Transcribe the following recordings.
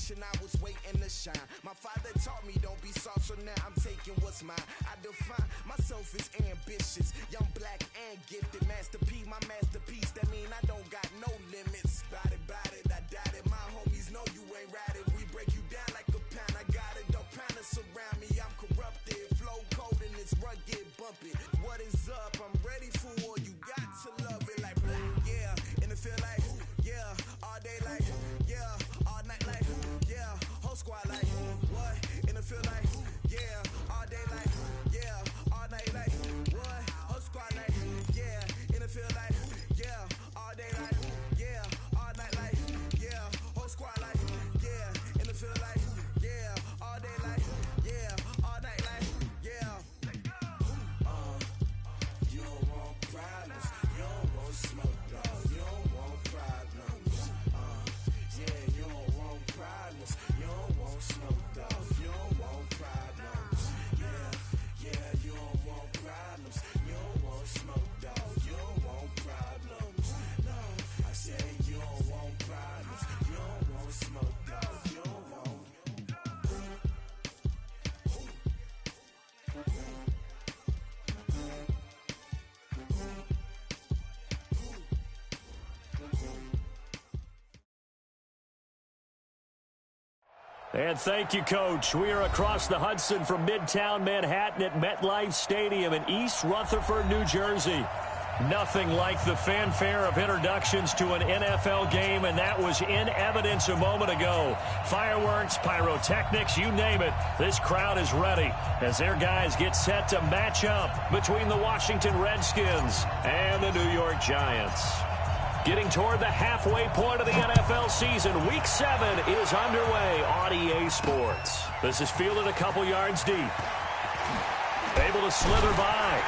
generation, I was waiting to shine. My father taught me don't be soft, so now I'm taking what's mine. I define myself as ambitious, young, black, and gifted. Master P, my masterpiece, that mean I don't got no limits. Bout it, I doubt it. My homies know you ain't ratted. We break you down like a pound. I got it, don't pound us around me. I'm corrupted, flow cold and it's rugged, bumpy. What is up? I'm ready for war. You got to love it like black, yeah. And it feel like, yeah. All day like, yeah. All night like, yeah. Whole squad like, what? And it feel like, yeah. All day like, yeah. All night like, what? Whole squad like, yeah. And it feel like, yeah. All day like, yeah. All night like, yeah. Whole squad like, yeah. And it feel like, yeah. All day like, yeah. All night like, yeah. You don't want problems. You don't want smoke, dog. You don't want problems. Yeah, you don't want problems. You don't want smoke, dog. You don't want problems. Yeah, you don't want problems. You don't want smoke, dog. You don't want problems. No, I said you don't want problems. You don't want smoke, dog. You don't want. And thank you, Coach. We are across the Hudson from Midtown Manhattan at MetLife Stadium in East Rutherford, New Jersey. Nothing like the fanfare of introductions to an NFL game, and that was in evidence a moment ago. Fireworks, pyrotechnics, you name it. This crowd is ready as their guys get set to match up between the Washington Redskins and the New York Giants. Getting toward the halfway point of the NFL season, Week 7 is underway on EA Sports. This is fielded a couple yards deep. Able to slither by.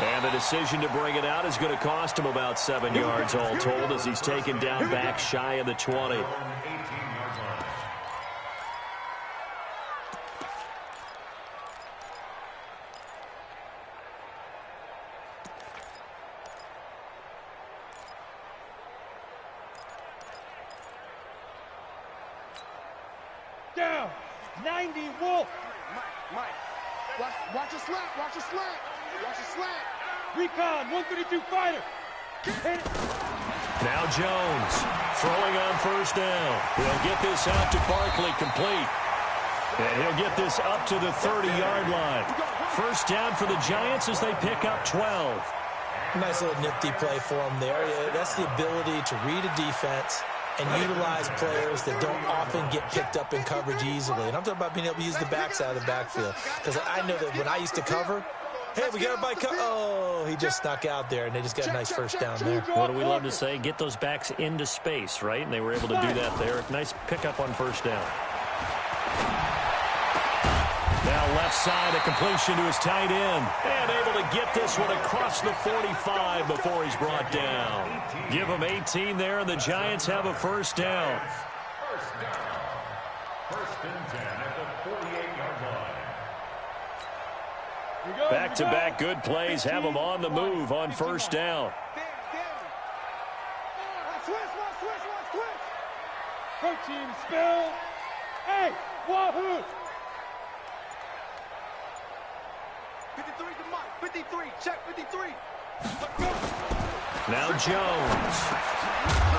And the decision to bring it out is going to cost him about 7 yards all told as he's taken down back shy of the 20. Down, 90 Wolf. Mike, watch a slant, watch a slant, watch a slant. Recon, 132 fighter. Hit it. Now Jones throwing on first down. He'll get this out to Barkley complete. And he'll get this up to the 30-yard line. First down for the Giants as they pick up 12. Nice little nifty play for him there. Yeah, that's the ability to read a defense and utilize players that don't often get picked up in coverage easily. And I'm talking about being able to use the backside of the backfield. Because I know that when I used to cover, hey, we got everybody cover. Oh, he just snuck out there, and they just got a nice first down there. What do we love to say? Get those backs into space, right? And they were able to do that there. Nice pickup on first down. Now left side, a completion to his tight end. And able to get this one across the 45 before he's brought down. Give him 18 there, and the Giants have a first down. First and 10 at the 48-yard line. Back-to-back good plays have them on the move on first down. Switch. Protein spill. Hey, wahoo. 53 to Mike. 53. Check 53. Now Jones.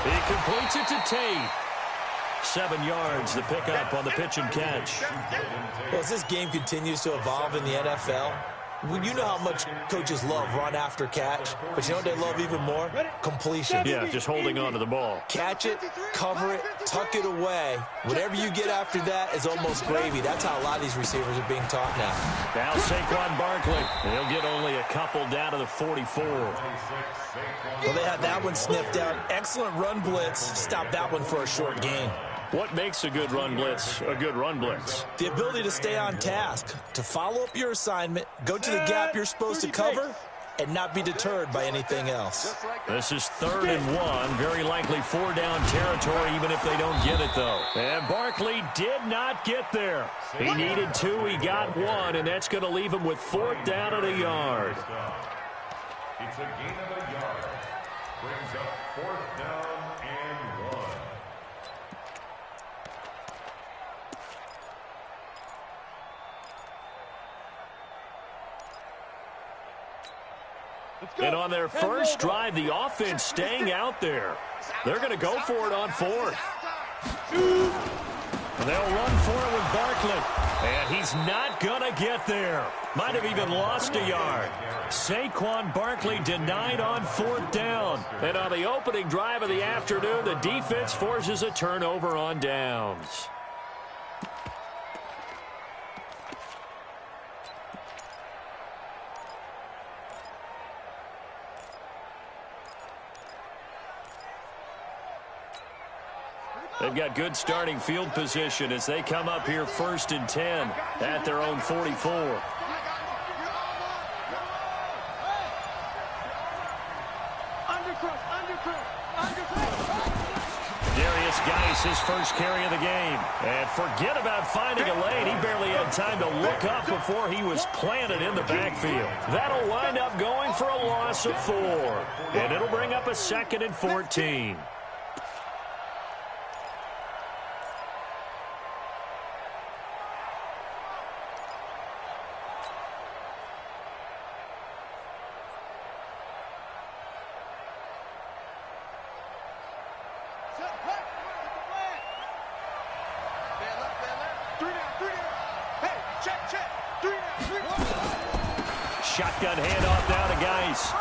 He completes it to Tate. 7 yards, the pickup on the pitch and catch. Well, as this game continues to evolve in the NFL, you know how much coaches love run after catch, but you know what they love even more? Completion. Yeah, just holding on to the ball. Catch it, cover it, tuck it away. Whatever you get after that is almost gravy. That's how a lot of these receivers are being taught now. Now Saquon Barkley. He'll get only a couple down to the 44. Well, they had that one sniffed out. Excellent run blitz. Stop that one for a short gain. What makes a good run blitz a good run blitz? The ability to stay on task, to follow up your assignment, go to the gap you're supposed to cover, and not be deterred by anything else. This is 3rd and 1. Very likely 4-down territory, even if they don't get it, though. And Barkley did not get there. He needed 2. He got 1, and that's going to leave him with 4th down and a yard. It's a gain of a yard. Brings up 4th down and 1. And on their first drive, the offense staying out there. They're going to go for it on fourth. They'll run for it with Barkley. And he's not going to get there. Might have even lost a yard. Saquon Barkley denied on fourth down. And on the opening drive of the afternoon, the defense forces a turnover on downs. They've got good starting field position as they come up here 1st and 10 at their own 44. Darius Geis, his first carry of the game. And forget about finding a lane. He barely had time to look up before he was planted in the backfield. That'll wind up going for a loss of 4. And it'll bring up a 2nd and 14. Shotgun handoff now to Geis.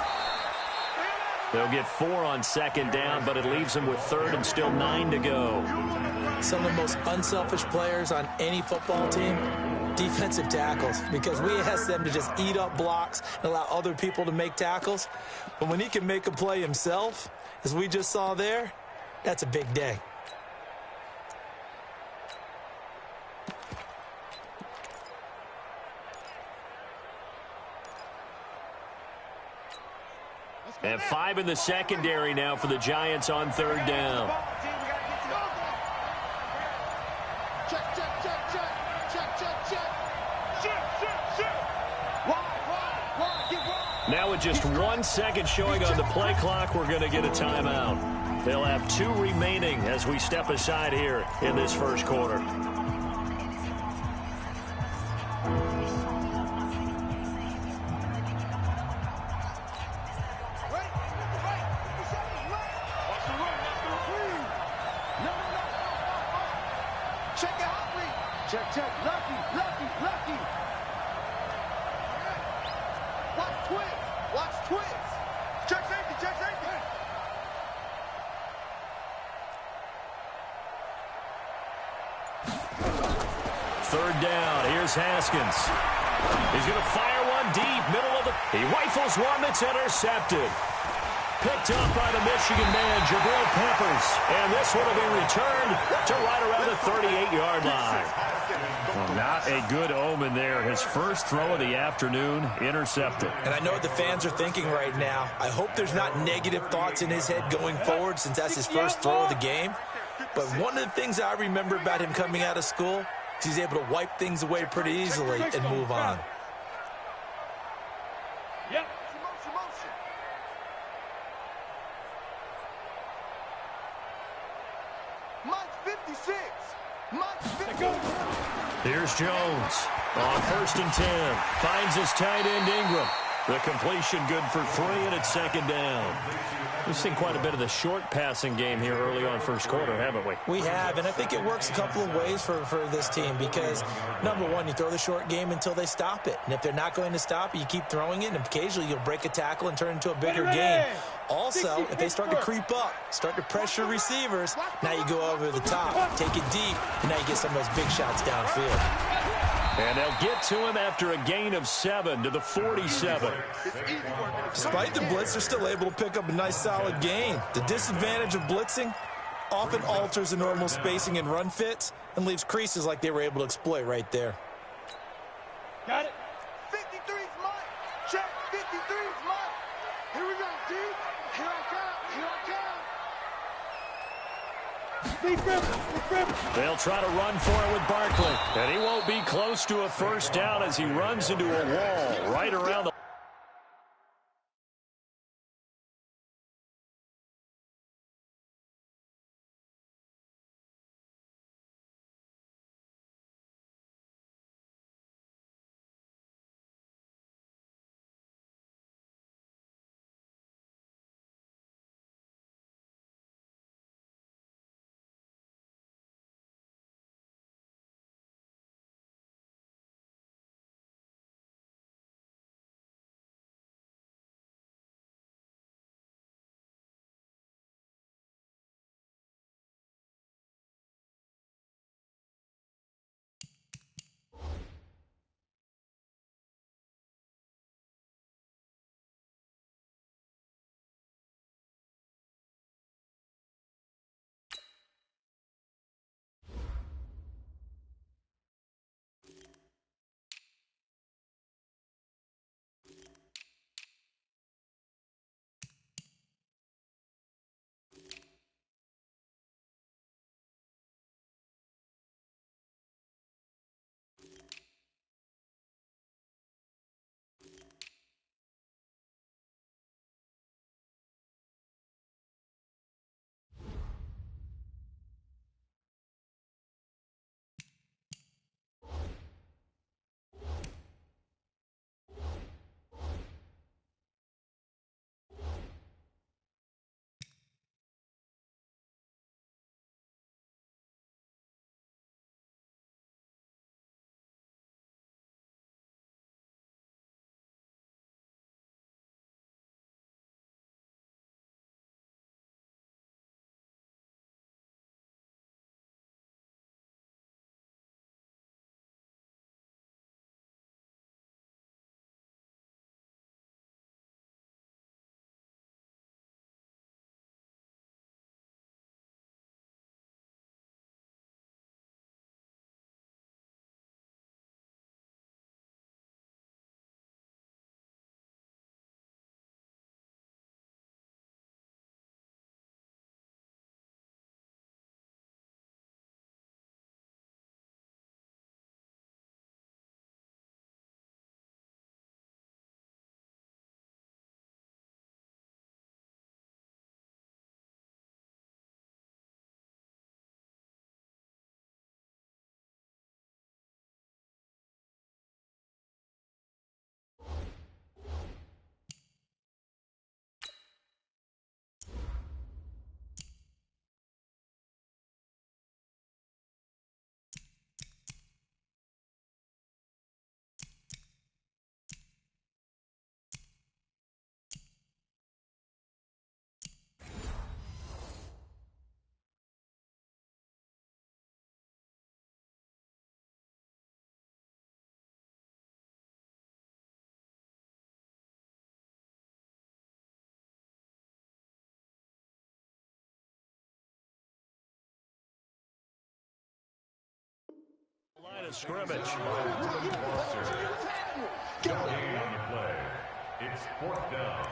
They'll get 4 on 2nd down, but it leaves them with 3rd and still 9 to go. Some of the most unselfish players on any football team, defensive tackles, because we ask them to just eat up blocks and allow other people to make tackles. But when he can make a play himself, as we just saw there, that's a big day. And 5 in the secondary now for the Giants on 3rd down. Now with just 1 second showing on the play clock, we're going to get a timeout. They'll have 2 remaining as we step aside here in this first quarter. Check, lucky. Watch twins. Check safety. 3rd down, here's Haskins. He's going to fire one deep, middle of the... He rifles one that's intercepted. Picked up by the Michigan man, Jabril Peppers. And this one will be returned to right around the 38-yard line. Well, not a good omen there. His first throw of the afternoon, intercepted. And I know what the fans are thinking right now. I hope there's not negative thoughts in his head going forward since that's his first throw of the game. But one of the things I remember about him coming out of school is he's able to wipe things away pretty easily and move on. Yep. Here's Jones on 1st and 10. Finds his tight end Ingram. The completion good for 3, and it's 2nd down. We've seen quite a bit of the short passing game here early on first quarter, haven't we? We have, and I think it works a couple of ways for this team because, number one, you throw the short game until they stop it. And if they're not going to stop it, you keep throwing it, and occasionally you'll break a tackle and turn it into a bigger game. Also, if they start to creep up, start to pressure receivers, now you go over the top, take it deep, and now you get some of those big shots downfield. And they'll get to him after a gain of 7 to the 47. Despite the blitz, they're still able to pick up a nice solid gain. The disadvantage of blitzing often alters the normal spacing and run fits and leaves creases like they were able to exploit right there. Got it. 53's mine. Check, 53's mine. Here we go, dude. Here I come. They'll try to run for it with Barkley. And he won't be close to a first down as he runs into a wall right around the scrimmage. Gain on the play. It's 4th down.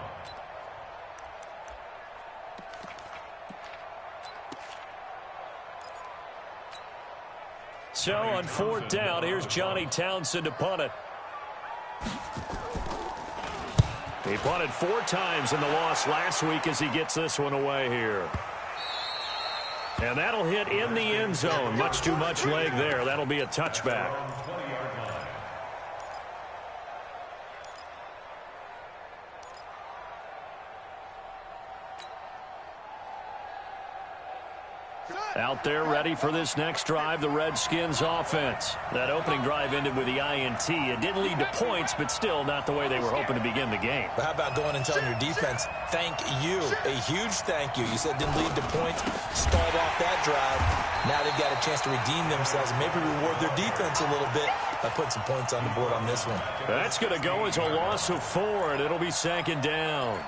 So on 4th down, here's Johnny Townsend to punt it. He punted 4 times in the loss last week as he gets this one away here. And that'll hit in the end zone. Much too much leg there. That'll be a touchback. Out there ready for this next drive, the Redskins offense. That opening drive ended with the INT. It didn't lead to points, but still not the way they were hoping to begin the game. But how about going and telling your defense, thank you, a huge thank you. You said it didn't lead to points, stalled off that drive. Now they've got a chance to redeem themselves and maybe reward their defense a little bit by putting some points on the board on this one. That's going to go as a loss of 4, and it'll be 2nd down.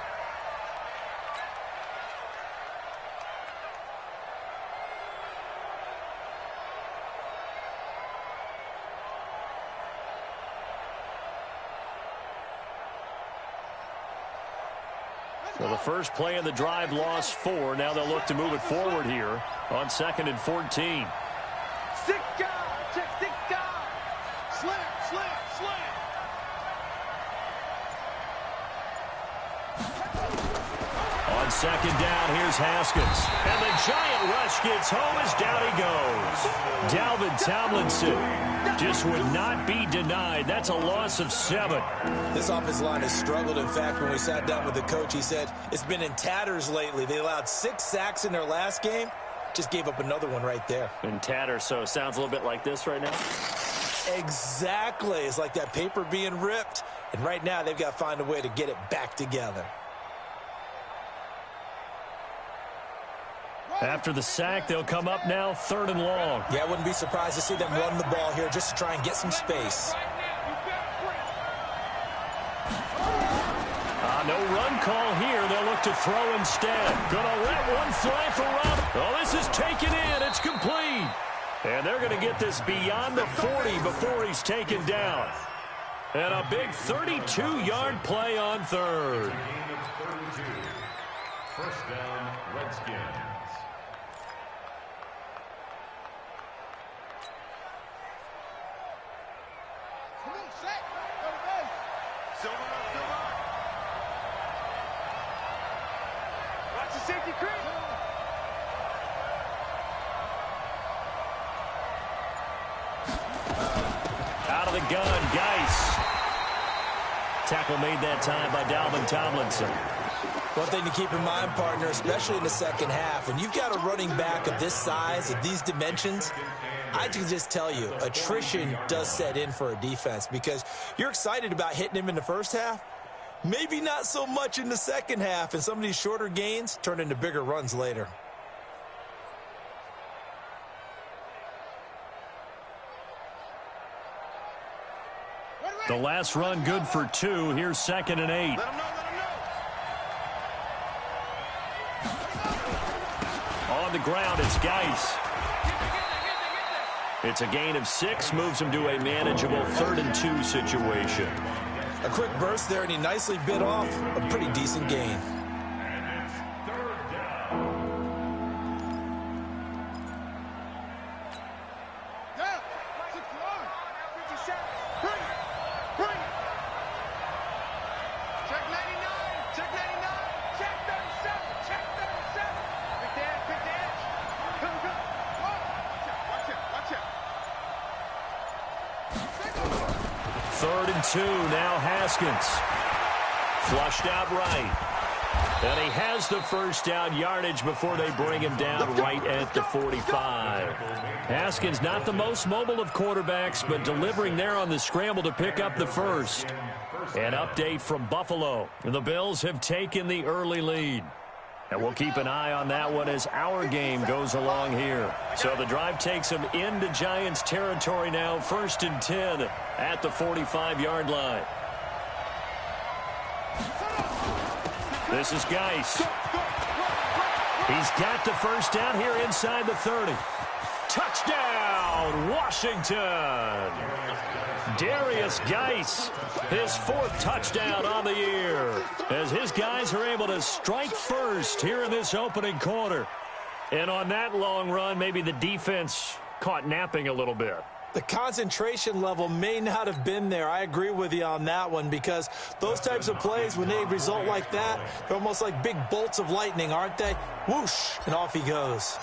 So the first play of the drive lost 4. Now they'll look to move it forward here on 2nd and 14. 6 guys. Check 6 guys. Slant, slant, slant. On 2nd down, here's Haskins. And the giant rush gets home as down he goes. Dalvin Tomlinson just would not be denied. That's a loss of 7. This offensive line has struggled. In fact, when we sat down with the coach, he said it's been in tatters lately. They allowed 6 sacks in their last game. Just gave up another one right there. In tatters, so it sounds a little bit like this right now? Exactly. It's like that paper being ripped. And right now, they've got to find a way to get it back together. After the sack, they'll come up now 3rd and long. Yeah, I wouldn't be surprised to see them run the ball here just to try and get some space. No run call here. They'll look to throw instead. Gonna let one fly for Rob. Oh, this is taken in. It's complete. And they're going to get this beyond the 40 before he's taken down. And a big 32-yard play on 3rd. 1st down, Redskins. Safety creep. Out of the gun, Geis. Tackle made that time by Dalvin Tomlinson. One thing to keep in mind, partner, especially in the second half, when you've got a running back of this size, of these dimensions, I can just tell you, attrition does set in for a defense because you're excited about hitting him in the first half. Maybe not so much in the second half, and some of these shorter gains turn into bigger runs later. The last run good for 2. Here's 2nd and 8. On the ground, it's Geis. It's a gain of 6, moves him to a manageable 3rd and 2 situation. A quick burst there, and he nicely bit off a pretty decent gain. And it's 3rd down. Down. 61. 57. Bring it. Bring it. Check 99. Check 99. Check 37. Check 37. Big dance. Big dance. Come, come. Watch it. Watch it. 3rd and 2, now Haskins. Flushed out right. And he has the first down yardage before they bring him down right at the 45. Haskins not the most mobile of quarterbacks, but delivering there on the scramble to pick up the first. An update from Buffalo. The Bills have taken the early lead. And we'll keep an eye on that one as our game goes along here. So the drive takes them into Giants territory now, 1st and 10 at the 45-yard line. This is Geis. He's got the first down here inside the 30. Touchdown! touchdown, Washington. Darius Geis, his 4th touchdown on the year, as his guys are able to strike first here in this opening quarter. And on that long run, maybe the defense caught napping a little bit. The concentration level may not have been there. I agree with you on that one, because those types of plays, when they result like that, they're almost like big bolts of lightning, aren't they? Whoosh, and off he goes.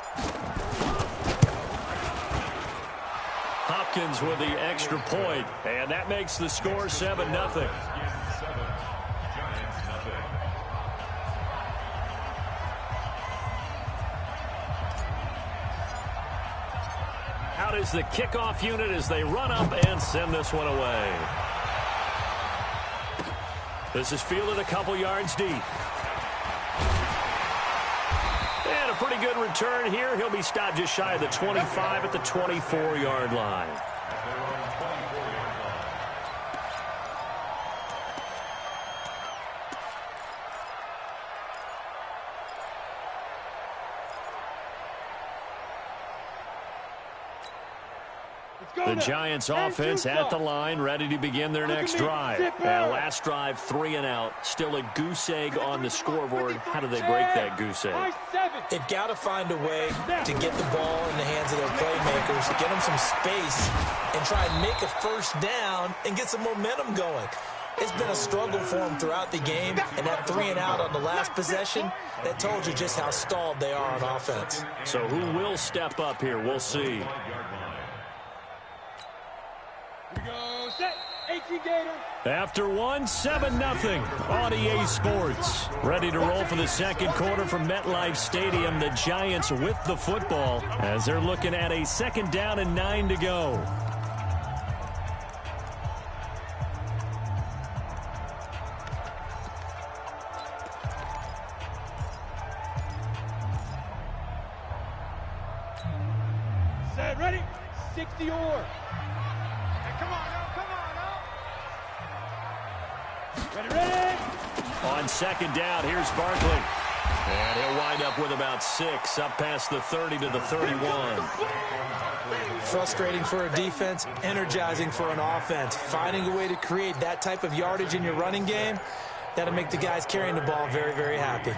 Hopkins with the extra point, and that makes the score 7-0. Out is the kickoff unit as they run up and send this one away. This is fielded a couple yards deep. And a pretty good return here. He'll be stopped just shy of the 25 at the 24-yard line. The Giants offense at the line, ready to begin their next drive. And last drive, 3 and out. Still a goose egg on the scoreboard. How do they break that goose egg? They've got to find a way to get the ball in the hands of their playmakers, get them some space, and try and make a first down and get some momentum going. It's been a struggle for them throughout the game, and that 3 and out on the last possession, that told you just how stalled they are on offense. So who will step up here? We'll see. After one, 7-0 on EA Sports. Ready to roll for the second quarter from MetLife Stadium. The Giants with the football as they're looking at a 2nd down and 9 to go. Set, ready, 60 or. Ready. On 2nd down, here's Barkley. And he'll wind up with about 6, up past the 30 to the 31. Frustrating for a defense, energizing for an offense. Finding a way to create that type of yardage in your running game, that'll make the guys carrying the ball very, very happy.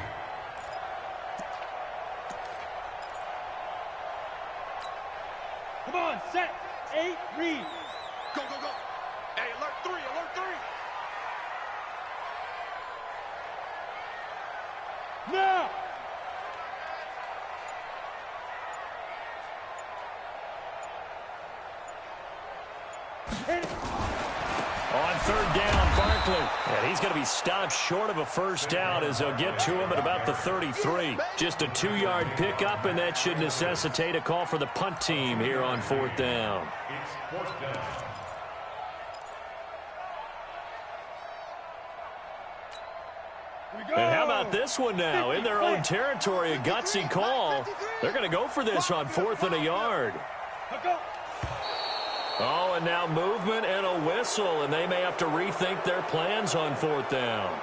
Come on, set, 8, read. Go, go, go. Hey, alert 3, alert 3. Now! On 3rd down, Barkley. And he's going to be stopped short of a first down as they'll get to him at about the 33. Just a 2-yard pickup, and that should necessitate a call for the punt team here on 4th down. It's 4th down. And how about this one now? In their own territory, a gutsy call. They're going to go for this on 4th and a yard. Oh, and now movement and a whistle, and they may have to rethink their plans on 4th down.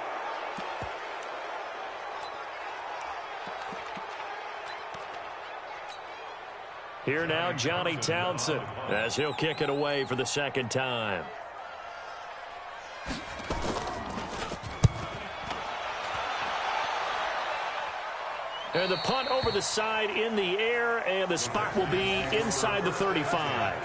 Here now, Johnny Townsend, as he'll kick it away for the 2nd time. And the punt over the side in the air, and the spot will be inside the 35.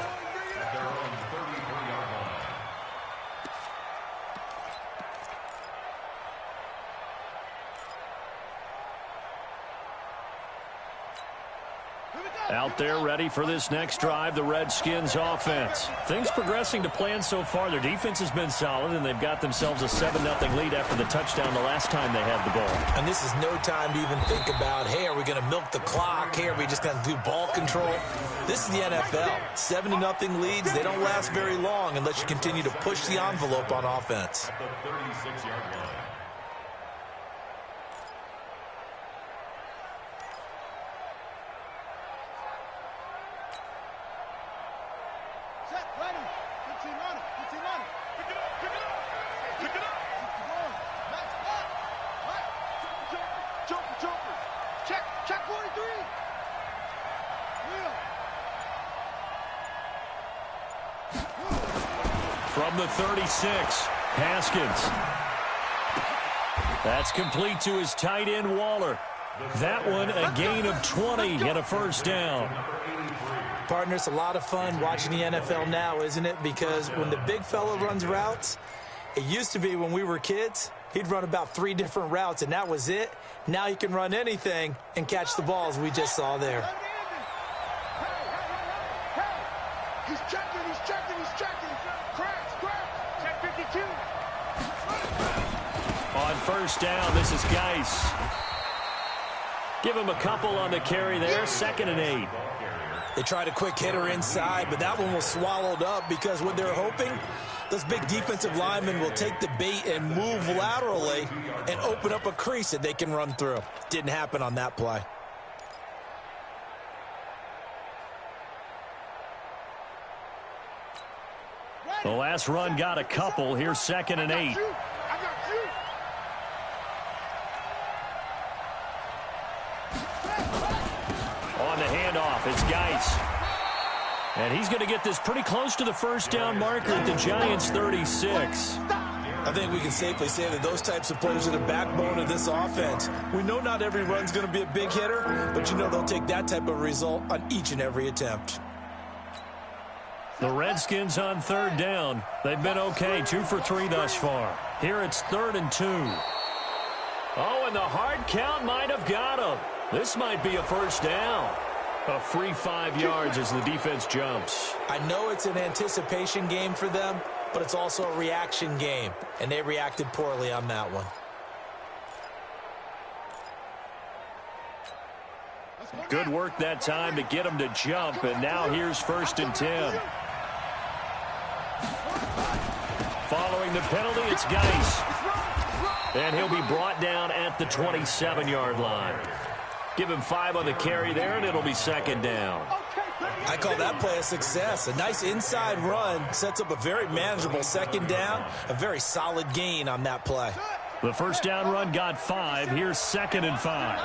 Out there ready for this next drive, the Redskins offense. Things progressing to plan so far. Their defense has been solid, and they've got themselves a 7-0 lead after the touchdown the last time they had the ball. And this is no time to even think about, hey, are we going to milk the clock? Hey, are we just going to do ball control? This is the NFL. 7-0 leads, they don't last very long unless you continue to push the envelope on offense. At the 36-yard line. from the 36. Haskins. That's complete to his tight end, Waller. That one, a gain of 20 and a first down. Partner, it's a lot of fun watching the NFL now, isn't it? Because when the big fella runs routes, it used to be when we were kids, he'd run about 3 different routes, and that was it. Now he can run anything and catch the balls we just saw there. He's checking. Check 52. On first down, this is Geis. Give him a couple on the carry there, 2nd and 8. They tried a quick hitter inside, but that one was swallowed up because what they're hoping, those big defensive linemen will take the bait and move laterally and open up a crease that they can run through. Didn't happen on that play. The last run got a couple. Here's 2nd and 8. I got you. On the handoff, it's Geis. And he's going to get this pretty close to the first down marker at the Giants' 36. I think we can safely say that those types of players are the backbone of this offense. We know not every run's going to be a big hitter, but you know they'll take that type of result on each and every attempt. The Redskins on 3rd down. They've been okay, 2 for 3 thus far. Here it's 3rd and 2. Oh, and the hard count might have got him. This might be a first down. A free 5 yards as the defense jumps. I know it's an anticipation game for them, but it's also a reaction game, and they reacted poorly on that one. Good work that time to get him to jump, and now here's 1st and 10. Following the penalty, it's Geis. And he'll be brought down at the 27-yard line. Give him 5 on the carry there, and it'll be 2nd down. I call that play a success. A nice inside run sets up a very manageable 2nd down, a very solid gain on that play. The first down run got 5. Here's 2nd and 5.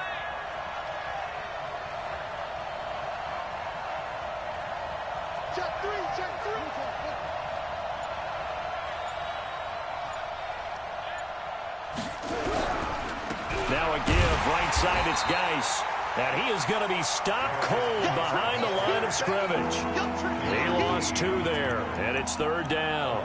Check 3. Now a give, right side, it's Geis. And he is going to be stopped cold behind the line of scrimmage. He lost 2 there, and it's 3rd down.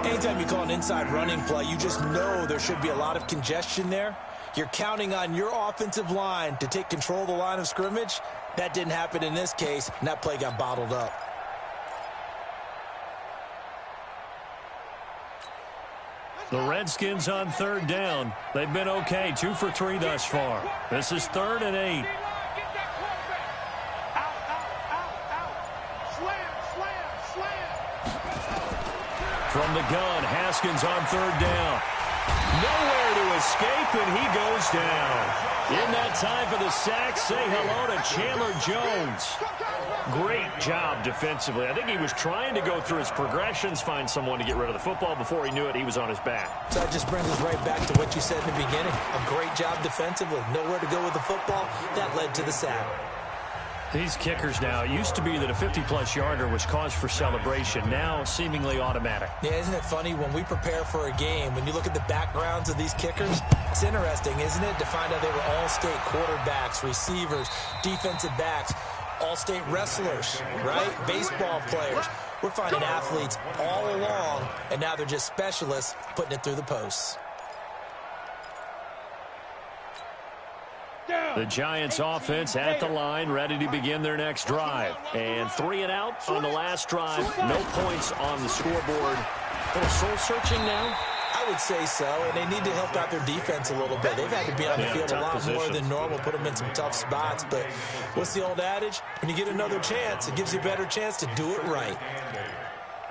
Anytime you call an inside running play, you just know there should be a lot of congestion there. You're counting on your offensive line to take control of the line of scrimmage. That didn't happen in this case, and that play got bottled up. The Redskins on 3rd down. They've been okay, 2 for 3 thus far. This is 3rd and 8. From the gun, Haskins on 3rd down. Nowhere to escape, and he goes down. In that time for the sack, say hello to Chandler Jones. Great job defensively. I think he was trying to go through his progressions, find someone to get rid of the football. Before he knew it, he was on his back. So that just brings us right back to what you said in the beginning. A great job defensively. Nowhere to go with the football. That led to the sack. These kickers now, it used to be that a 50-plus yarder was cause for celebration. Now seemingly automatic. Yeah, isn't it funny when we prepare for a game, when you look at the backgrounds of these kickers, it's interesting, isn't it, to find out they were all-state quarterbacks, receivers, defensive backs, all-state wrestlers, right? Baseball players. We're finding athletes all along, and now they're just specialists putting it through the posts. The Giants offense at the line, ready to begin their next drive. And 3 and out on the last drive. No points on the scoreboard. A little soul-searching now? I would say so, and they need to help out their defense a little bit. They've had to be on the field a lot more than normal, put them in some tough spots. But what's the old adage? When you get another chance, it gives you a better chance to do it right.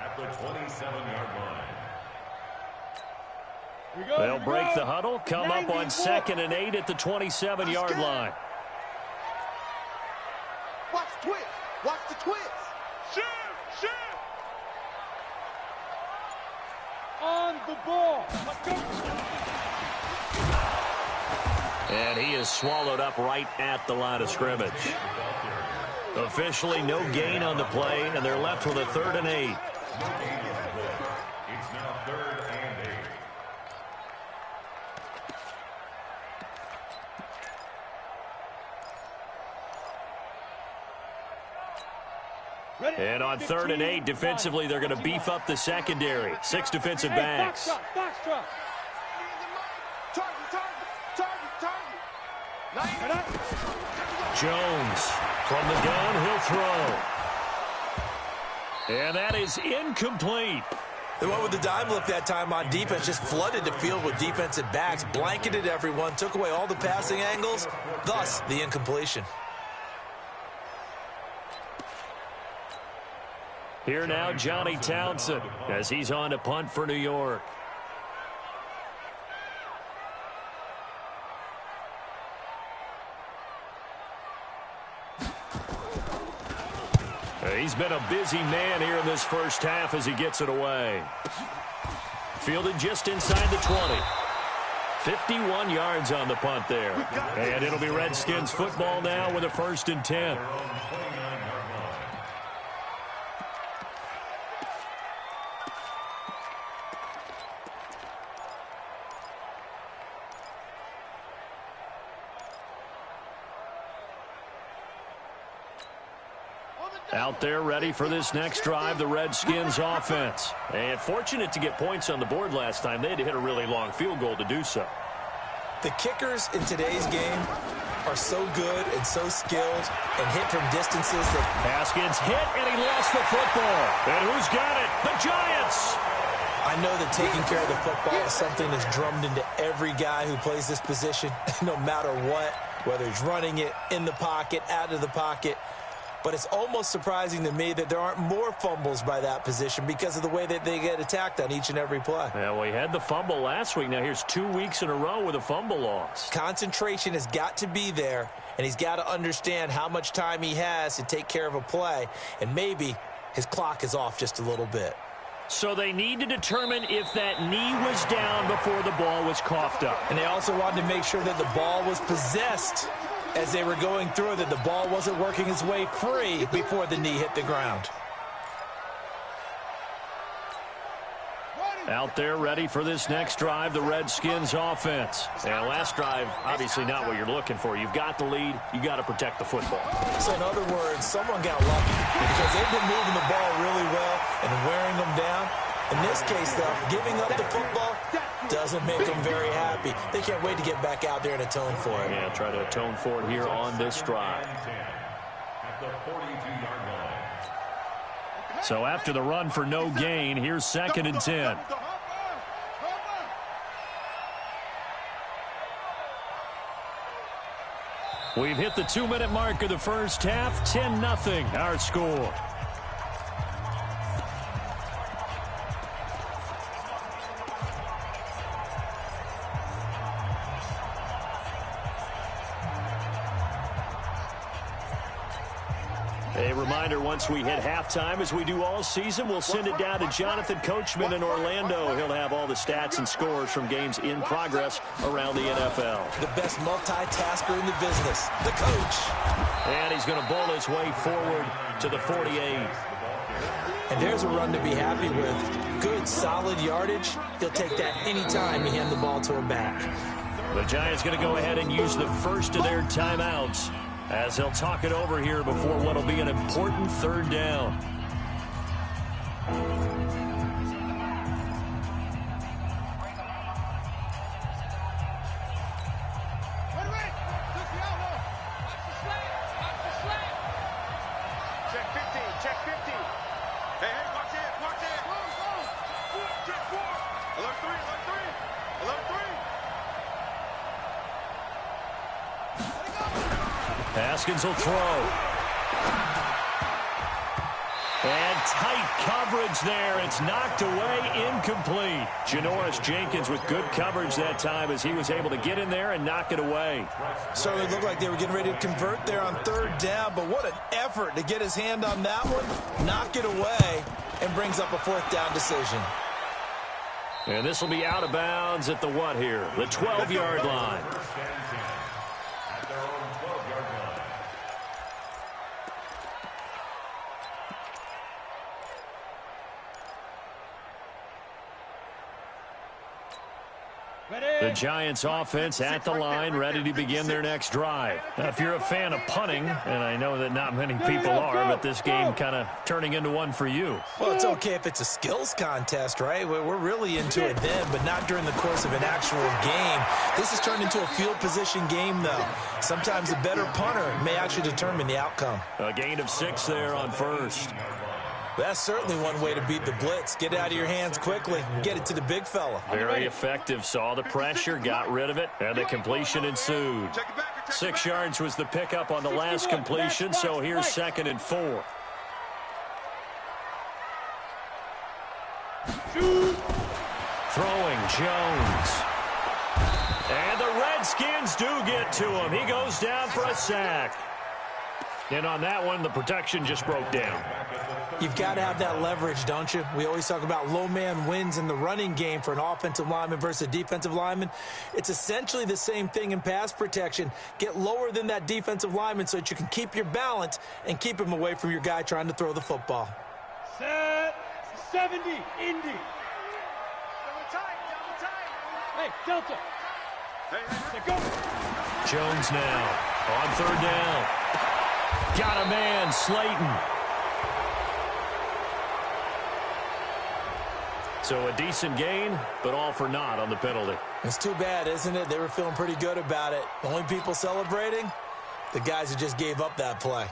At the 27-yard line. They'll break the huddle, come up on 2nd and 8 at the 27-yard line. Watch the twist. Watch the twist. Shoot. On the ball. Let's go. And he is swallowed up right at the line of scrimmage. Officially no gain on the play, and they're left with a 3rd and 8. now 3rd and 8. And on 3rd and 8, defensively, they're going to beef up the secondary. 6 defensive backs. Box drop. Jones from the gun, he'll throw. And that is incomplete. They went with the dime look that time on defense, just flooded the field with defensive backs, blanketed everyone, took away all the passing angles, thus the incompletion. Here now, Johnny Townsend, as he's on to punt for New York. He's been a busy man here in this first half as he gets it away. Fielded just inside the 20. 51 yards on the punt there. And it'll be Redskins football now with a 1st and 10. Out there ready for this next drive, the Redskins offense. And fortunate to get points on the board last time. They had to hit a really long field goal to do so. The kickers in today's game are so good and so skilled and hit from distances that... Haskins hit, and he lost the football. And who's got it? The Giants! I know that taking care of the football is something that's drummed into every guy who plays this position, no matter what, whether he's running it, in the pocket, out of the pocket. But it's almost surprising to me that there aren't more fumbles by that position because of the way that they get attacked on each and every play. Yeah, well, he had the fumble last week. Now here's 2 weeks in a row with a fumble loss. Concentration has got to be there, and he's got to understand how much time he has to take care of a play, and maybe his clock is off just a little bit. So they need to determine if that knee was down before the ball was coughed up. And they also wanted to make sure that the ball was possessed as they were going through, that the ball wasn't working its way free before the knee hit the ground. Out there ready for this next drive, the Redskins offense. And last drive, obviously not what you're looking for. You've got the lead. You got to protect the football. So in other words, someone got lucky because they've been moving the ball really well and wearing them down. In this case, though, giving up the football doesn't make them very happy. They can't wait to get back out there and atone for it. Yeah, try to atone for it here on this drive. At the 42-yard line. So after the run for no gain, here's 2nd and 10. We've hit the 2-minute mark of the first half. 10-0 our score. A reminder, once we hit halftime, as we do all season, we'll send it down to Jonathan Coachman in Orlando. He'll have all the stats and scores from games in progress around the NFL. The best multitasker in the business, the coach. And he's going to bowl his way forward to the 48. And there's a run to be happy with. Good, solid yardage. He'll take that anytime you hand the ball to him back. The Giants going to go ahead and use the first of their timeouts, as they'll talk it over here before what will be an important 3rd down. Check 15, check 15. Hey, watch it, watch it. Check 4. Alert 3, alert 3. Alert 3. Haskins will throw. And tight coverage there. It's knocked away, incomplete. Janoris Jenkins with good coverage that time as he was able to get in there and knock it away. Certainly looked like they were getting ready to convert there on 3rd down, but what an effort to get his hand on that one, knock it away, and brings up a 4th down decision. And this will be out of bounds at the what here? The 12-yard line. At their own 12-yard line. The Giants offense at the line, ready to begin their next drive. Now, if you're a fan of punting, and I know that not many people are, but this game kind of turning into one for you. Well, it's okay if it's a skills contest, right? We're really into it then, but not during the course of an actual game. This has turned into a field position game, though. Sometimes a better punter may actually determine the outcome. A gain of 6 there on first. That's certainly one way to beat the blitz. Get it out of your hands quickly and get it to the big fella. Very effective. Saw the pressure, got rid of it, and the completion ensued. 6 yards was the pickup on the last completion, so here's 2nd and 4. Throwing Jones. And the Redskins do get to him. He goes down for a sack. And on that one, the protection just broke down. You've got to have that leverage, don't you? We always talk about low man wins in the running game for an offensive lineman versus a defensive lineman. It's essentially the same thing in pass protection. Get lower than that defensive lineman so that you can keep your balance and keep him away from your guy trying to throw the football. Set 70, Indy. Hey, Delta. Go. Jones now on 3rd down. Got a man, Slayton. So a decent gain, but all for naught on the penalty. It's too bad, isn't it? They were feeling pretty good about it. The only people celebrating, the guys who just gave up that play.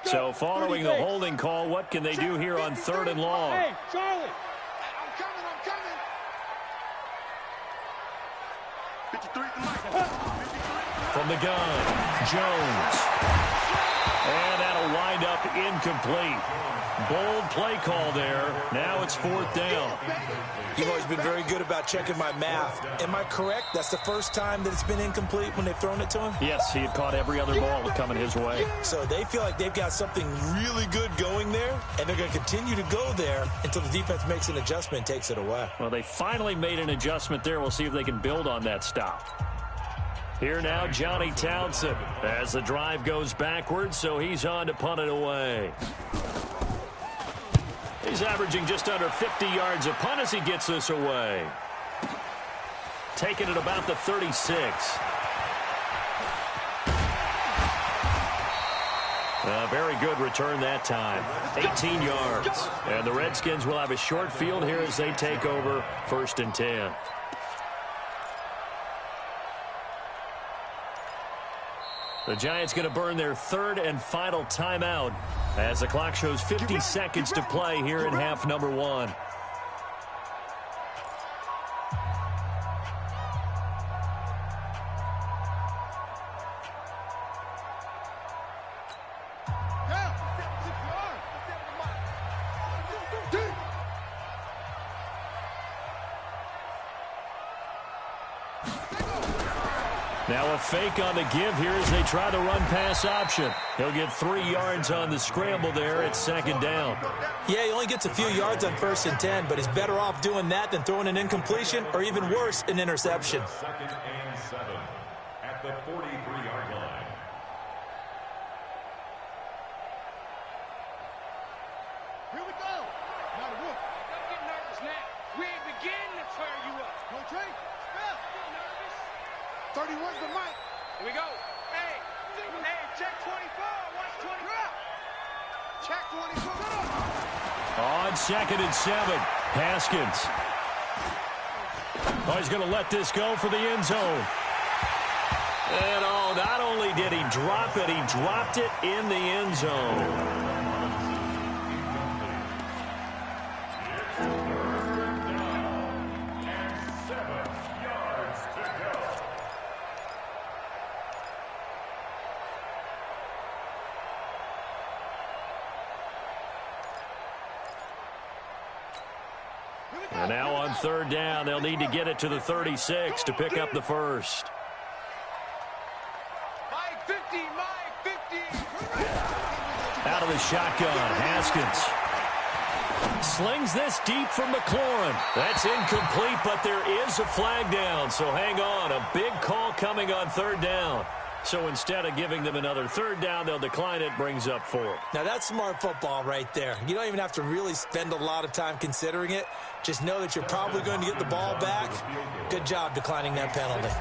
So following the holding call, what can they do here on 3rd and long? Hey, Charlie. I'm coming. 53 to Mike. From the gun, Jones. And that'll wind up incomplete. Bold play call there. Now it's 4th down. You've always been very good about checking my math. Am I correct? That's the first time that it's been incomplete when they've thrown it to him? Yes, he had caught every other ball coming his way. So they feel like they've got something really good going there, and they're going to continue to go there until the defense makes an adjustment and takes it away. Well, they finally made an adjustment there. We'll see if they can build on that stop. Here now, Johnny Townsend, as the drive goes backwards, so he's on to punt it away. He's averaging just under 50 yards a punt as he gets this away. Taking it about the 36. A very good return that time. 18 yards. And the Redskins will have a short field here as they take over 1st and 10. The Giants going to burn their 3rd and final timeout as the clock shows 50 seconds to play here in half number 1. Now a fake on the give here as they try the run-pass option. He'll get 3 yards on the scramble there at 2nd down. Yeah, he only gets a few yards on 1st and 10, but he's better off doing that than throwing an incompletion or even worse, an interception. 2nd and 7 at the 43-yard line. Here we go. Now the roof. Don't get nervous now. We ain't beginning to turn you up. No trade. Spell. Get nervous. 31's the mic. Here we go. Hey, check 24. Watch 24. Check 24. On 2nd and 7, Haskins. Oh, he's going to let this go for the end zone. And not only did he drop it, he dropped it in the end zone. And now on 3rd down, they'll need to get it to the 36 to pick up the first. My 50, my 50. Out of the shotgun, Haskins. Slings this deep from McLaurin. That's incomplete, but there is a flag down, so hang on. A big call coming on 3rd down. So instead of giving them another third down, they'll decline it, brings up 4. Now, that's smart football right there. You don't even have to really spend a lot of time considering it. Just know that you're probably going to get the ball back. Good job declining that penalty.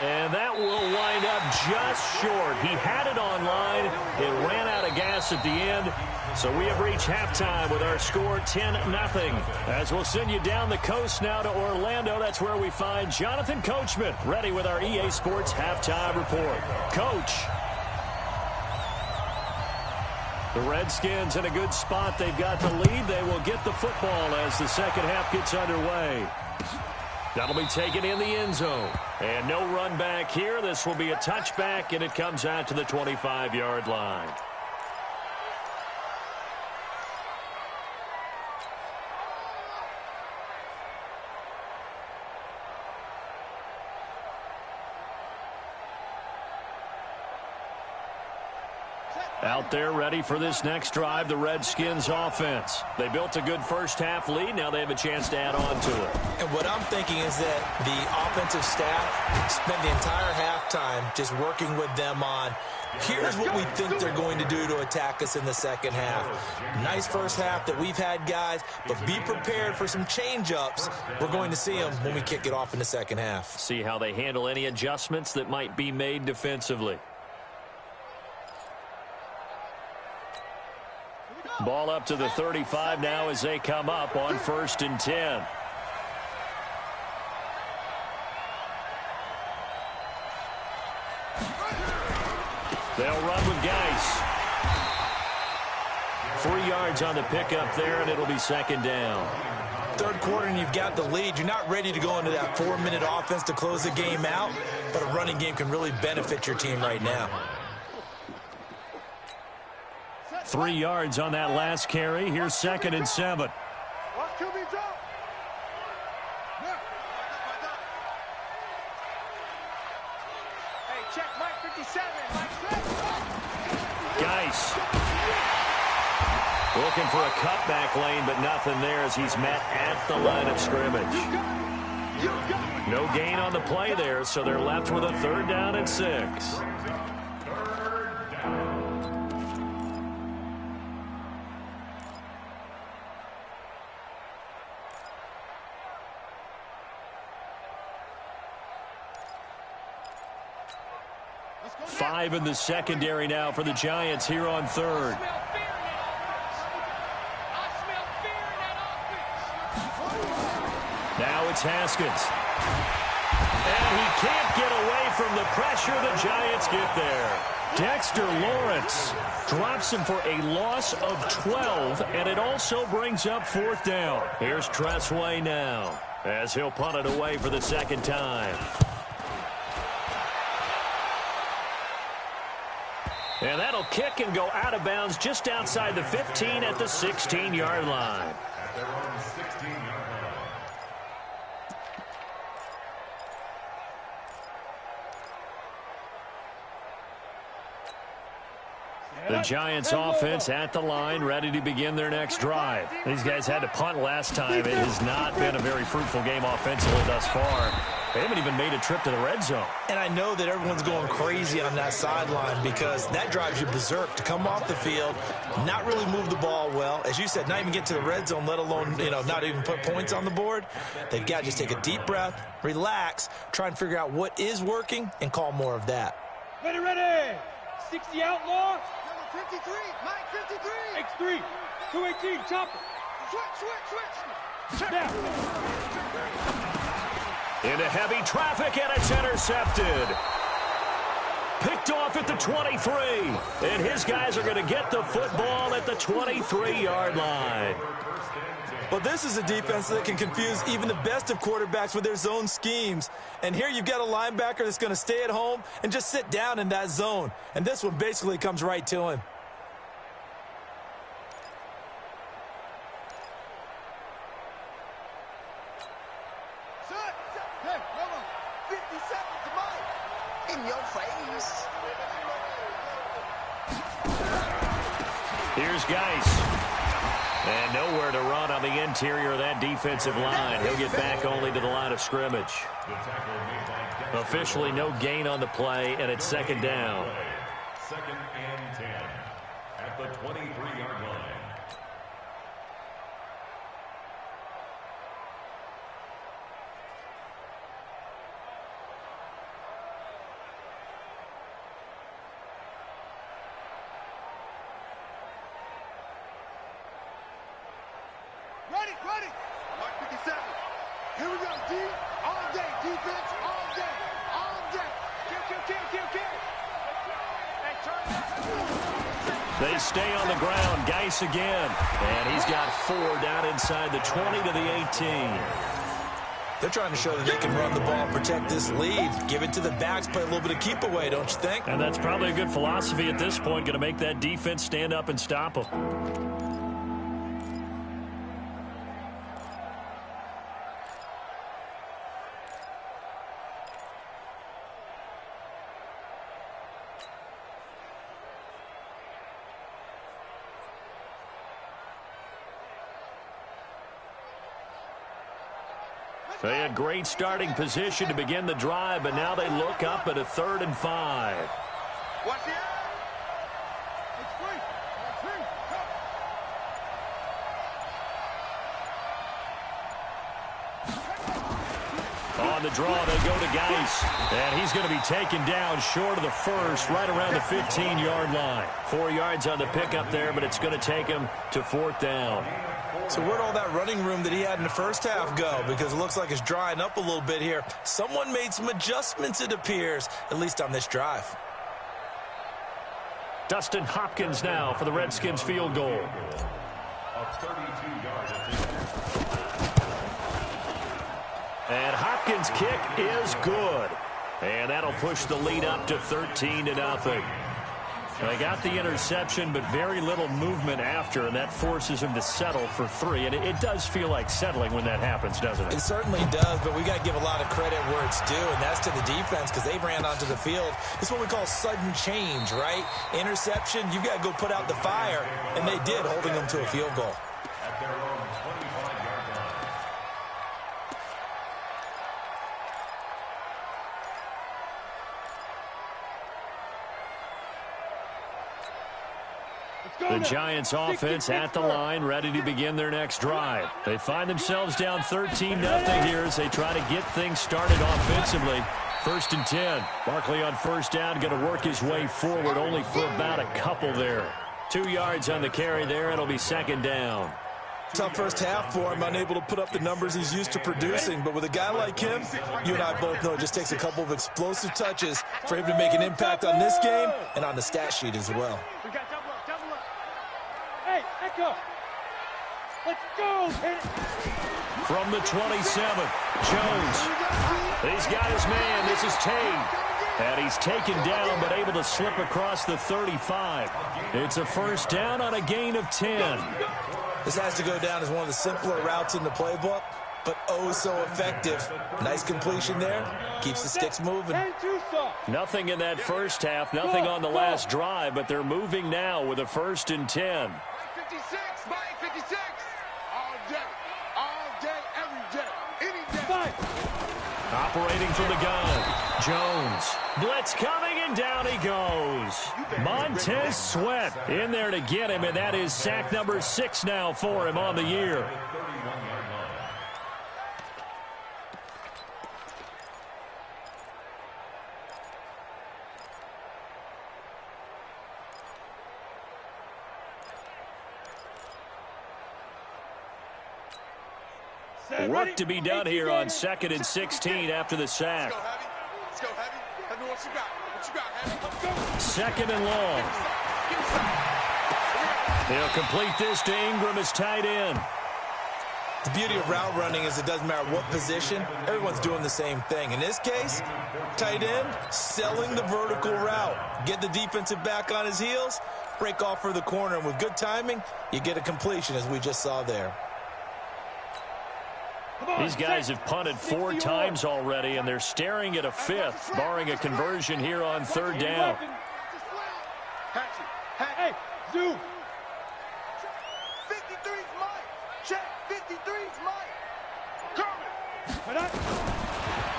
And that will wind up just short. He had it on line. It ran out of gas at the end. So we have reached halftime with our score 10-0. As we'll send you down the coast now to Orlando, that's where we find Jonathan Coachman, ready with our EA Sports halftime report. Coach. The Redskins in a good spot. They've got the lead. They will get the football as the second half gets underway. That'll be taken in the end zone. And no run back here. This will be a touchback, and it comes out to the 25-yard line. Out there ready for this next drive, the Redskins offense. They built a good first half lead. Now they have a chance to add on to it. And what I'm thinking is that the offensive staff spent the entire halftime just working with them on, here's what we think they're going to do to attack us in the second half. Nice first half that we've had, guys, but be prepared for some change-ups. We're going to see them when we kick it off in the second half. See how they handle any adjustments that might be made defensively. Ball up to the 35 now as they come up on 1st and 10. They'll run with Geis. 3 yards on the pickup there, and it'll be second down. Third quarter and you've got the lead. You're not ready to go into that 4-minute offense to close the game out, but a running game can really benefit your team right now. 3 yards on that last carry. Here's 2nd and 7. Hey, check Mike 57. Geis. Looking for a cutback lane, but nothing there as he's met at the line of scrimmage. No gain on the play there, so they're left with a 3rd down and 6. Five in the secondary now for the Giants here on 3rd. Now it's Haskins. And he can't get away from the pressure. The Giants get there. Dexter Lawrence drops him for a loss of 12, and it also brings up 4th down. Here's Tressway now as he'll punt it away for the 2nd time. And that'll kick and go out of bounds just outside the 15 at the 16-yard line. The Giants offense at the line, ready to begin their next drive. These guys had to punt last time. It has not been a very fruitful game offensively thus far. They haven't even made a trip to the red zone. And I know that everyone's going crazy on that sideline because that drives you berserk to come off the field, not really move the ball well. As you said, not even get to the red zone, let alone, not even put points on the board. They've got to just take a deep breath, relax, try and figure out what is working, and call more of that. Ready. 60 outlaw. Number 53, Mike 53. X3, 218, chopper. Switch. Now. Into heavy traffic, and it's intercepted. Picked off at the 23. And his guys are going to get the football at the 23-yard line. Well, this is a defense that can confuse even the best of quarterbacks with their zone schemes. And here you've got a linebacker that's going to stay at home and just sit down in that zone. And this one basically comes right to him. Here's Geis. And nowhere to run on the interior of that defensive line. He'll get back only to the line of scrimmage. Officially no gain on the play, and it's second down. Second and 10 at the 23-yard line. Ready. Mark 57. Here we go, D. All day. Defense, all day. All day. Kill. Hey, turn. They stay on the ground. Geis again. And he's got 4 down inside the 20 to the 18. They're trying to show that they can run the ball, protect this lead, give it to the backs, play a little bit of keep away, don't you think? And that's probably a good philosophy at this point, going to make that defense stand up and stop them. They had great starting position to begin the drive, but now they look up at a 3rd and 5. Watch the eye. It's free. On the draw, they go to Geis. And he's going to be taken down short of the first, right around the 15-yard line. 4 yards on the pickup there, but it's going to take him to 4th down. So where'd all that running room that he had in the first half go? Because it looks like it's drying up a little bit here. Someone made some adjustments, it appears, at least on this drive. Dustin Hopkins now for the Redskins field goal. And Hopkins' kick is good. And that'll push the lead up to 13-0. They got the interception, but very little movement after, and that forces him to settle for 3. And it does feel like settling when that happens, doesn't it? It certainly does, but we got to give a lot of credit where it's due, and that's to the defense because they ran onto the field. It's what we call sudden change, right? Interception, you've got to go put out the fire, and they did, holding them to a field goal. At their own 25-yard line. The Giants offense at the line, ready to begin their next drive. They find themselves down 13-0 here as they try to get things started offensively. 1st and 10. Barkley on 1st down, going to work his way forward only for about a couple there. 2 yards on the carry there. It'll be 2nd down. Tough first half for him, unable to put up the numbers he's used to producing. But with a guy like him, you and I both know it just takes a couple of explosive touches for him to make an impact on this game and on the stat sheet as well. We got double up. Hey, echo. Let's go. Hit it. From the 27, Jones. He's got his man. This is Tate. And he's taken down but able to slip across the 35. It's a 1st down on a gain of 10. This has to go down as one of the simpler routes in the playbook, but oh so effective. Nice completion there. Keeps the sticks moving. Nothing in that first half, nothing on the last drive, but they're moving now with a 1st and 10. 56, Mike 56. All day, every day, any day. Operating from the gun, Jones. Blitz coming, and down he goes. Montez Sweat in there to get him, and that is sack number 6 now for him on the year. Work to be done here on 2nd and 16 after the sack. Let's go, Heavy. Heavy, what you got? What you got, Heavy? 2nd and long. He'll complete this to Ingram as tight end. The beauty of route running is it doesn't matter what position, everyone's doing the same thing. In this case, tight end, selling the vertical route. Get the defensive back on his heels, break off for the corner, and with good timing, you get a completion as we just saw there. These guys have punted 4 times already, and they're staring at a 5th, barring a conversion here on 3rd down. Hey, Zoo. 53.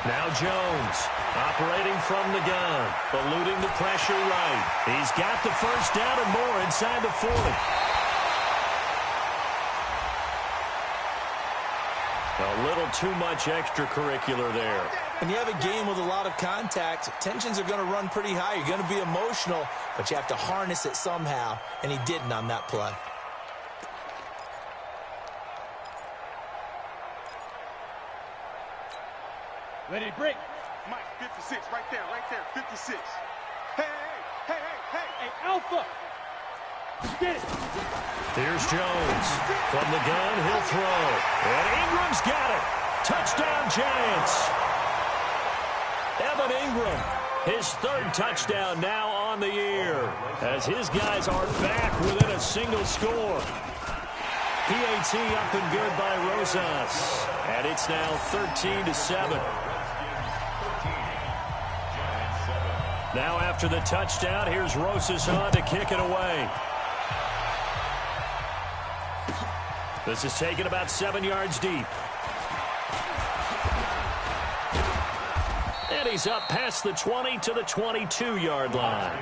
Now Jones, operating from the gun, eluding the pressure right. He's got the first down and more inside the 40. A little too much extracurricular there. When you have a game with a lot of contact, tensions are going to run pretty high. You're going to be emotional, but you have to harness it somehow, and he didn't on that play. Ready to break. Mike, 56, right there, 56. Hey, hey, hey, hey, hey. Hey, Alpha. Get it. Here's Jones. From the gun, he'll throw. And Ingram's got it. Touchdown, Giants. Evan Ingram, his third touchdown now on the year, as his guys are back within a single score. PAT up and good by Rosas. And it's now 13-7. Now after the touchdown, here's Rosas on to kick it away. This is taken about 7 yards deep. And he's up past the 20 to the 22-yard line.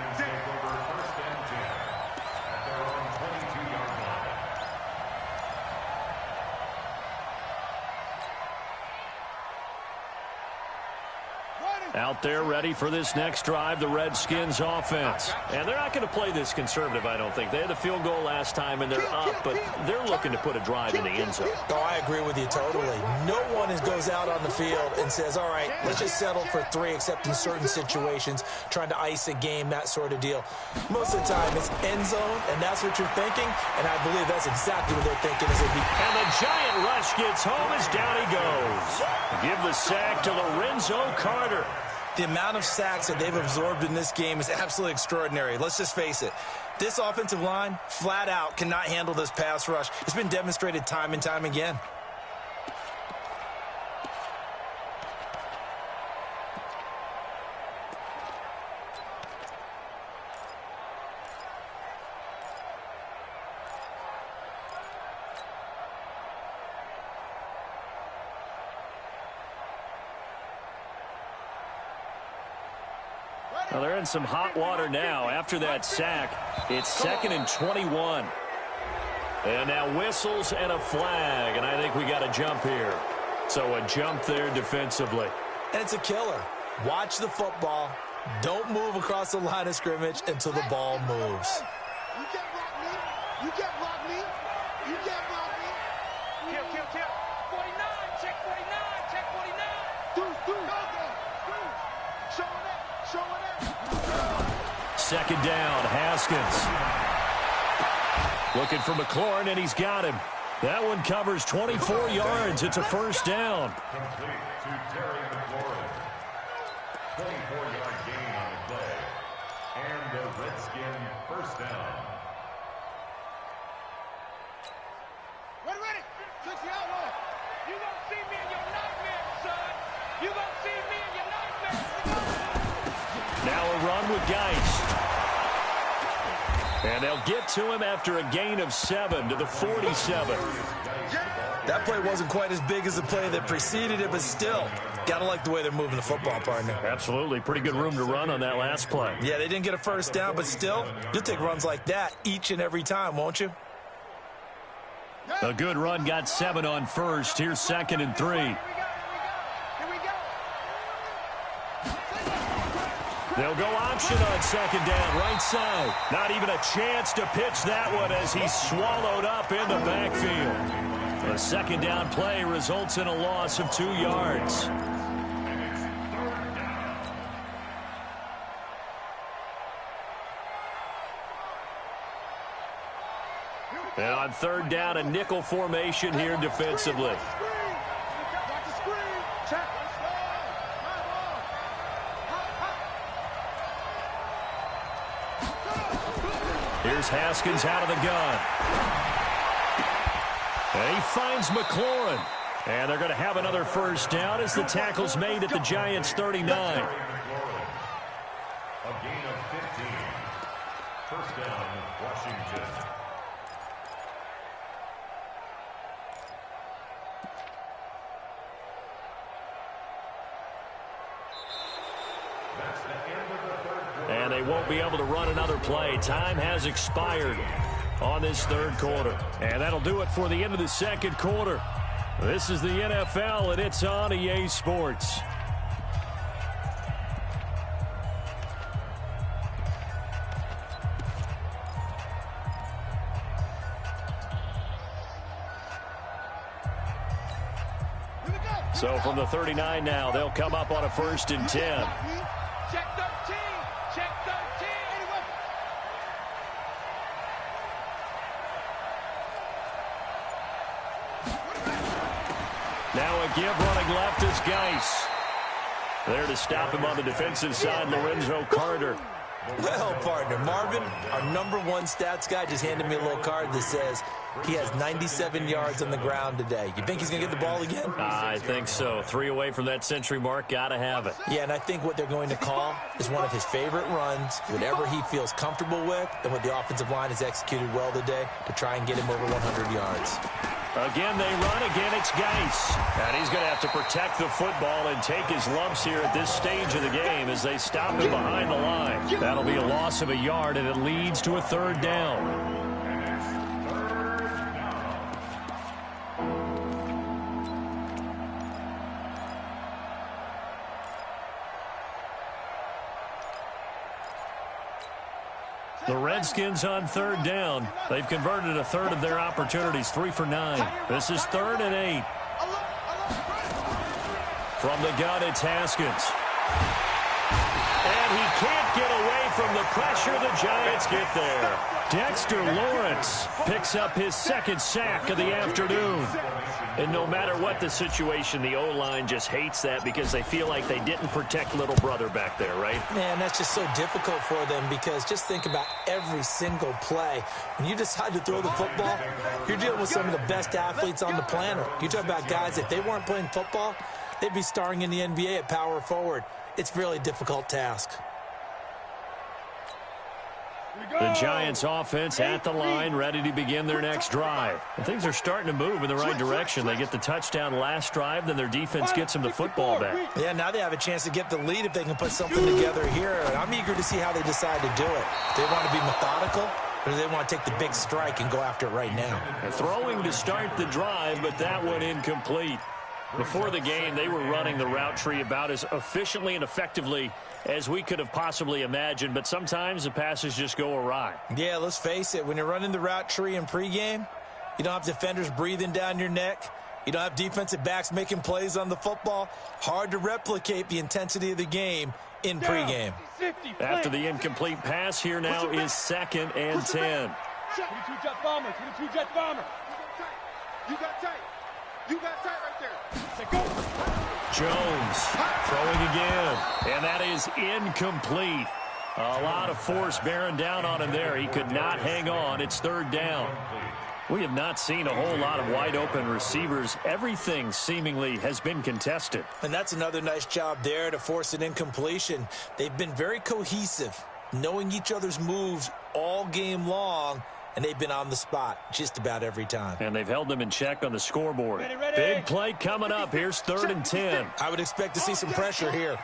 Out there ready for this next drive, the Redskins offense. And they're not going to play this conservative, I don't think. They had the field goal last time, and they're up, but they're looking to put a drive in the end zone. Oh, I agree with you totally. No one goes out on the field and says, all right, let's just settle for 3, except in certain situations, trying to ice a game, that sort of deal. Most of the time, it's end zone, and that's what you're thinking, and I believe that's exactly what they're thinking. And the giant rush gets home as down he goes. Give the sack to Lorenzo Carter. The amount of sacks that they've absorbed in this game is absolutely extraordinary. Let's just face it. This offensive line, flat out, cannot handle this pass rush. It's been demonstrated time and time again. Well, they're in some hot water now. After that sack, it's 2nd and 21. And now whistles and a flag, and I think we got a jump here. So a jump there defensively. And it's a killer. Watch the football. Don't move across the line of scrimmage until the ball moves. You can't block me. You can't block me. You can't block me. Kill, kill, kill. 49, check 49, check 49. Do. Showing that, showing that. Second down, Haskins. Looking for McLaurin, and he's got him. That one covers 24 yards. It's a first down. Complete to Terry McLaurin. 24-yard gain on the play. And the Redskin first down. Ready. 60 outlaw. You gonna see me in your nightmares, son. You gonna see me in your nightmares. Now a run with Geist. And they'll get to him after a gain of 7 to the 47. That play wasn't quite as big as the play that preceded it, but still, gotta like the way they're moving the football, partner. Absolutely. Pretty good room to run on that last play. Yeah, they didn't get a first down, but still, you'll take runs like that each and every time, won't you? A good run got 7 on first. Here's 2nd and 3. They'll go option on 2nd down, right side. Not even a chance to pitch that one as he's swallowed up in the backfield. The 2nd down play results in a loss of 2 yards. And on 3rd down, a nickel formation here defensively. Here's Haskins out of the gun. And he finds McLaurin. And they're going to have another first down as the tackle's made at the Giants' 39. A gain of 15. First down, Washington. won't be able to run another play. Time has expired on this third quarter. And that'll do it for the end of the second quarter. This is the NFL, and it's on EA Sports. So from the 39 now, they'll come up on a 1st and 10. Check 13. Check 13. Now a give running left is Geis. There to stop him on the defensive side, Lorenzo Carter. Well, partner, Marvin, our #1 stats guy, just handed me a little card that says he has 97 yards on the ground today. You think he's going to get the ball again? I think so. 3 away from that century mark. Got to have it. Yeah, and I think what they're going to call is one of his favorite runs, whatever he feels comfortable with, and what the offensive line has executed well today to try and get him over 100 yards. Again, they run. Again, it's Geis. And he's going to have to protect the football and take his lumps here at this stage of the game as they stop him behind the line. That'll be a loss of a yard, and it leads to a 3rd down. The Redskins on 3rd down. They've converted a third of their opportunities, 3 for 9. This is 3rd and 8. From the gun, it's Haskins. And he can't get away from the pressure. The Giants get there. Dexter Lawrence picks up his 2nd sack of the afternoon. And no matter what the situation, the O-line just hates that because they feel like they didn't protect little brother back there, right? Man, that's just so difficult for them because just think about every single play. When you decide to throw the football, you're dealing with some of the best athletes on the planet. You talk about guys, if they weren't playing football, they'd be starring in the NBA at power forward. It's a really difficult task. The Giants offense at the line, ready to begin their next drive. And things are starting to move in the right direction. They get the touchdown last drive, then their defense gets them the football back. Yeah, now they have a chance to get the lead if they can put something together here. And I'm eager to see how they decide to do it. Do they want to be methodical, or do they want to take the big strike and go after it right now? And throwing to start the drive, but that one incomplete. Before the game, they were running the route tree about as efficiently and effectively as we could have possibly imagined, but sometimes the passes just go awry. Yeah, let's face it. When you're running the route tree in pregame, you don't have defenders breathing down your neck. You don't have defensive backs making plays on the football. Hard to replicate the intensity of the game in pregame. After the incomplete pass, here now is 2nd and 10. 22 jet bomber, 22 jet bomber. You got tight. You got tight right there. Jones throwing again, and that is incomplete. A lot of force bearing down on him there. He could not hang on. It's 3rd down. We have not seen a whole lot of wide open receivers. Everything seemingly has been contested. And that's another nice job there to force an incompletion. They've been very cohesive, knowing each other's moves all game long, and they've been on the spot just about every time. And they've held them in check on the scoreboard. Big play coming up. Here's 3rd and 10. I would expect to see some pressure here.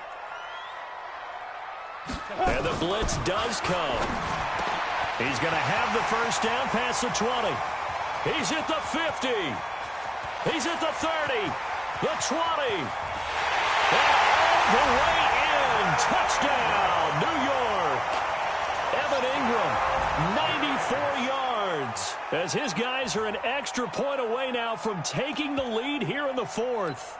And the blitz does come. He's going to have the 1st down past the 20. He's at the 50. He's at the 30. The 20. And all the way in. Touchdown, New York. Evan Ingram, 94 yards. As his guys are an extra point away now from taking the lead here in the 4th.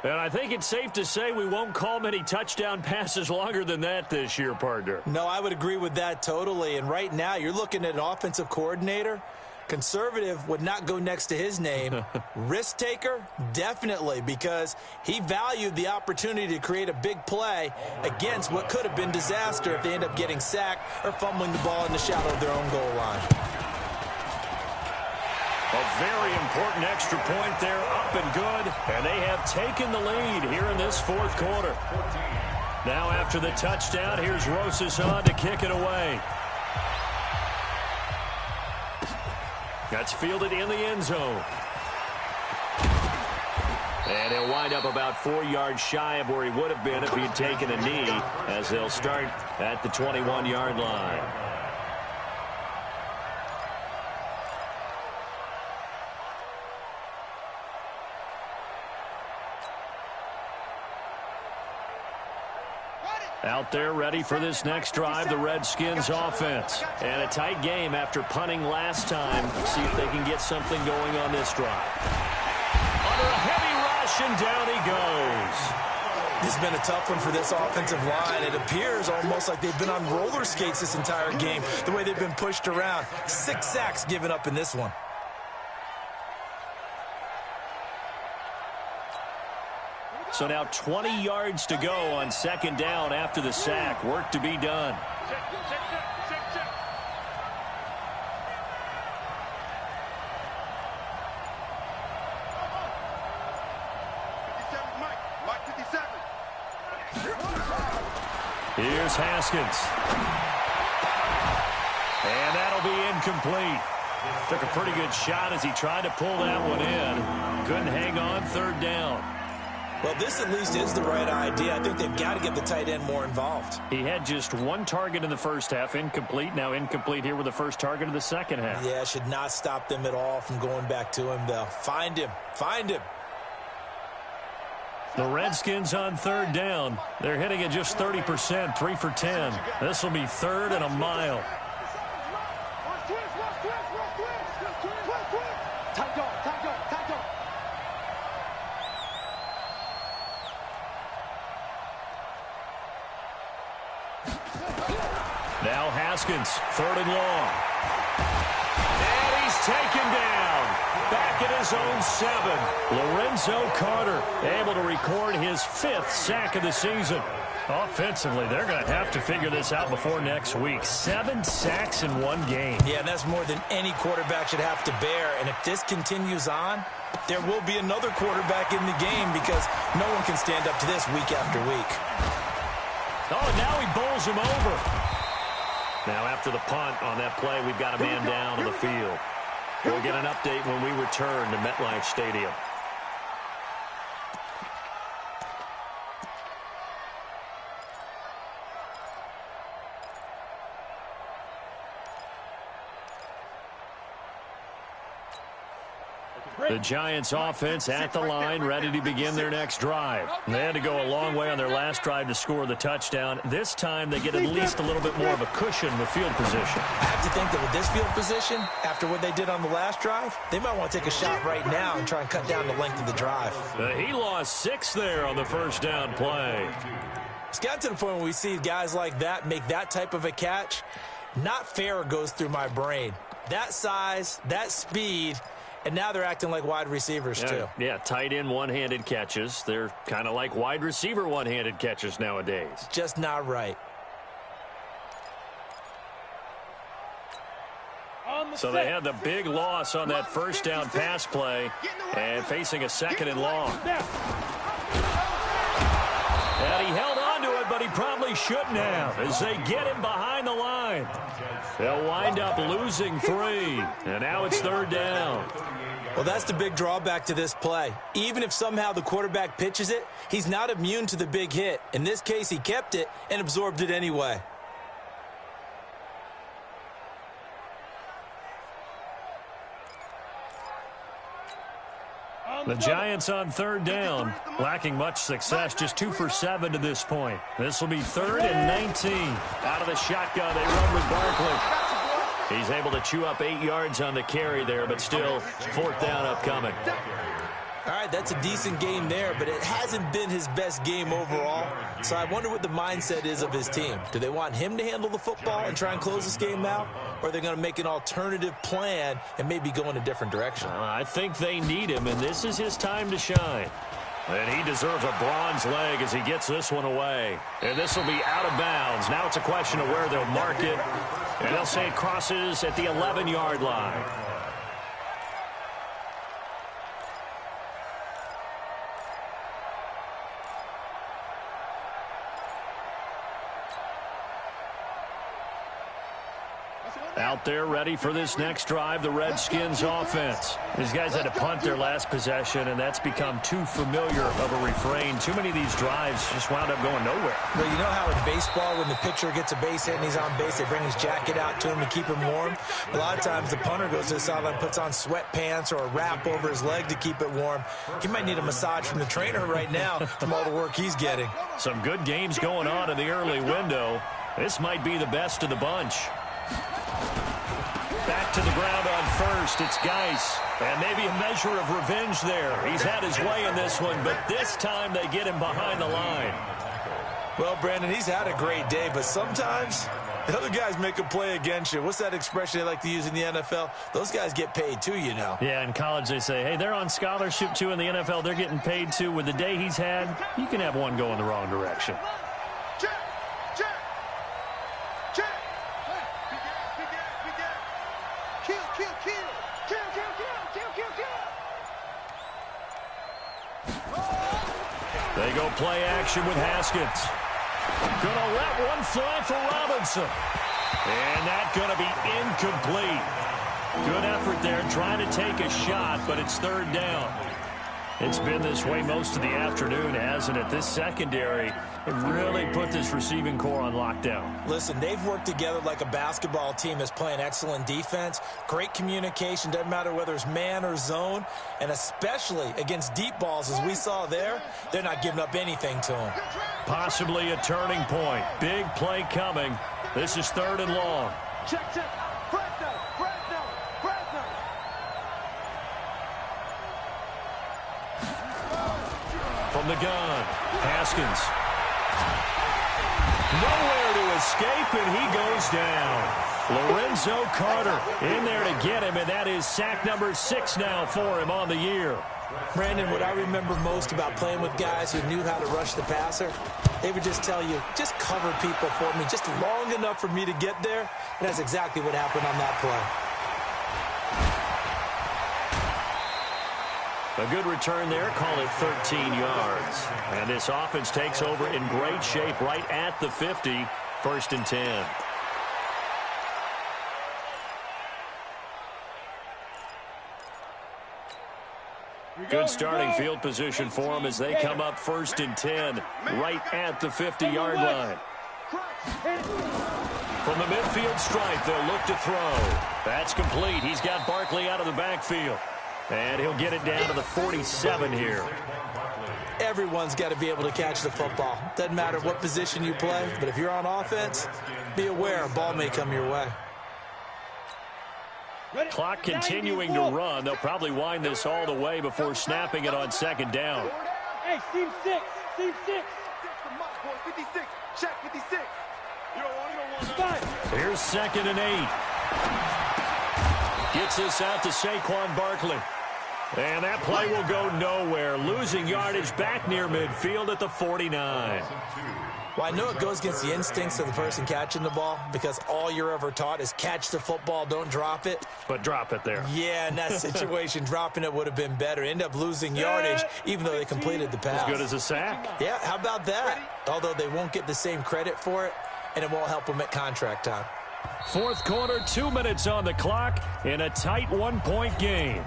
And I think it's safe to say we won't call many touchdown passes longer than that this year, partner. No, I would agree with that totally. And right now, you're looking at an offensive coordinator. Conservative would not go next to his name. Risk taker, definitely, because he valued the opportunity to create a big play against what could have been disaster if they end up getting sacked or fumbling the ball in the shadow of their own goal line. A very important extra point there, up and good, and they have taken the lead here in this 4th quarter. Now after the touchdown, here's Rosas on to kick it away. That's fielded in the end zone. And he'll wind up about 4 yards shy of where he would have been if he had taken a knee, as they'll start at the 21-yard line. Out there ready for this next drive, the Redskins offense. And a tight game after punting last time. See if they can get something going on this drive. Under a heavy rush, and down he goes. This has been a tough one for this offensive line. It appears almost like they've been on roller skates this entire game, the way they've been pushed around. 6 sacks given up in this one. So now 20 yards to go on second down after the sack. Work to be done. Here's Haskins. And that'll be incomplete. Took a pretty good shot as he tried to pull that one in. Couldn't hang on, third down. Well, this at least is the right idea. I think they've got to get the tight end more involved. He had just 1 target in the first half, incomplete. Now incomplete here with the first target of the second half. Yeah, should not stop them at all from going back to him, though. Find him. Find him. The Redskins on third down. They're hitting at just 30%, 3 for 10. This will be third and a mile. Now Haskins, third and long. And he's taken down. Back at his own 7. Lorenzo Carter able to record his 5th sack of the season. Offensively, they're going to have to figure this out before next week. 7 sacks in 1 game. Yeah, and that's more than any quarterback should have to bear. And if this continues on, there will be another quarterback in the game because no one can stand up to this week after week. Oh, now he bowls him over. Now after the punt on that play, we've got a man down on the field. We'll get an update when we return to MetLife Stadium. The Giants offense at the line, ready to begin their next drive. They had to go a long way on their last drive to score the touchdown. This time they get at least a little bit more of a cushion with field position. I have to think that with this field position, after what they did on the last drive, they might want to take a shot right now and try and cut down the length of the drive. He lost 6 there on the first down play. It's gotten to the point where we see guys like that make that type of a catch. Not fair goes through my brain. That size, that speed, and now they're acting like wide receivers, too. Yeah, tight end one-handed catches. They're kind of like wide receiver one-handed catches nowadays. Just not right. So they had the big loss on that first down pass play and facing a second and long. And he held on to it, but he probably shouldn't have as they get him behind the line. They'll wind up losing 3, and now it's third down. Well, that's the big drawback to this play. Even if somehow the quarterback pitches it, he's not immune to the big hit. In this case, he kept it and absorbed it anyway. The Giants on third down, lacking much success, just 2 for 7 to this point. This will be third and 19. Out of the shotgun, they run with Barkley. He's able to chew up 8 yards on the carry there, but still, fourth down upcoming. All right, that's a decent game there, but it hasn't been his best game overall. So I wonder what the mindset is of his team. Do they want him to handle the football and try and close this game out? Or are they going to make an alternative plan and maybe go in a different direction? I think they need him, and this is his time to shine. And he deserves a bronze leg as he gets this one away. And this will be out of bounds. Now it's a question of where they'll mark it. And they'll say it crosses at the 11-yard line. Out there ready for this next drive, the Redskins offense. These guys had to punt their last possession, and that's become too familiar of a refrain. Too many of these drives just wound up going nowhere. Well, you know how in baseball, when the pitcher gets a base hit and he's on base, they bring his jacket out to him to keep him warm? A lot of times the punter goes to the sideline, puts on sweatpants or a wrap over his leg to keep it warm. He might need a massage from the trainer right now from all the work he's getting. Some good games going on in the early window. This might be the best of the bunch. Back to the ground on first. It's Geis. And maybe a measure of revenge there. He's had his way in this one, but this time they get him behind the line. Well, Brandon, he's had a great day, but sometimes the other guys make a play against you. What's that expression they like to use in the NFL? Those guys get paid too, you know. Yeah, in college they say, hey, they're on scholarship too. In the NFL, they're getting paid too. With the day he's had, you can have one go in the wrong direction. They go play action with Haskins. Gonna let one fly for Robinson. And that's gonna be incomplete. Good effort there trying to take a shot, but it's third down. It's been this way most of the afternoon, hasn't it? This secondary really put this receiving core on lockdown. Listen, they've worked together like a basketball team that's playing excellent defense. Great communication, doesn't matter whether it's man or zone. And especially against deep balls, as we saw there, they're not giving up anything to them. Possibly a turning point. Big play coming. This is third and long. Check. From the gun, Haskins. Nowhere to escape, and he goes down. Lorenzo Carter in there to get him, and that is sack number 6 now for him on the year. Brandon, what I remember most about playing with guys who knew how to rush the passer, they would just tell you, just cover people for me, just long enough for me to get there. And that's exactly what happened on that play. A good return there, call it 13 yards. And this offense takes over in great shape right at the 50, 1st and 10. Good starting field position for them as they come up 1st and 10, right at the 50-yard line. From the midfield stripe, they'll look to throw. That's complete. He's got Barkley out of the backfield. And he'll get it down to the 47 here. Everyone's got to be able to catch the football. Doesn't matter what position you play, but if you're on offense, be aware a ball may come your way. Clock continuing to run. They'll probably wind this all the way before snapping it on 2nd down. Hey, team 6. 56. Check 56. Here's 2nd and 8. Gets this out to Saquon Barkley. And that play will go nowhere. Losing yardage back near midfield at the 49. Well, I know it goes against the instincts of the person catching the ball because all you're ever taught is catch the football, don't drop it. But drop it there. Yeah, in that situation, dropping it would have been better. End up losing yardage even though they completed the pass. As good as a sack. Yeah, how about that? Although they won't get the same credit for it, and it won't help them at contract time. 4th quarter, 2 minutes on the clock in a tight 1-point game.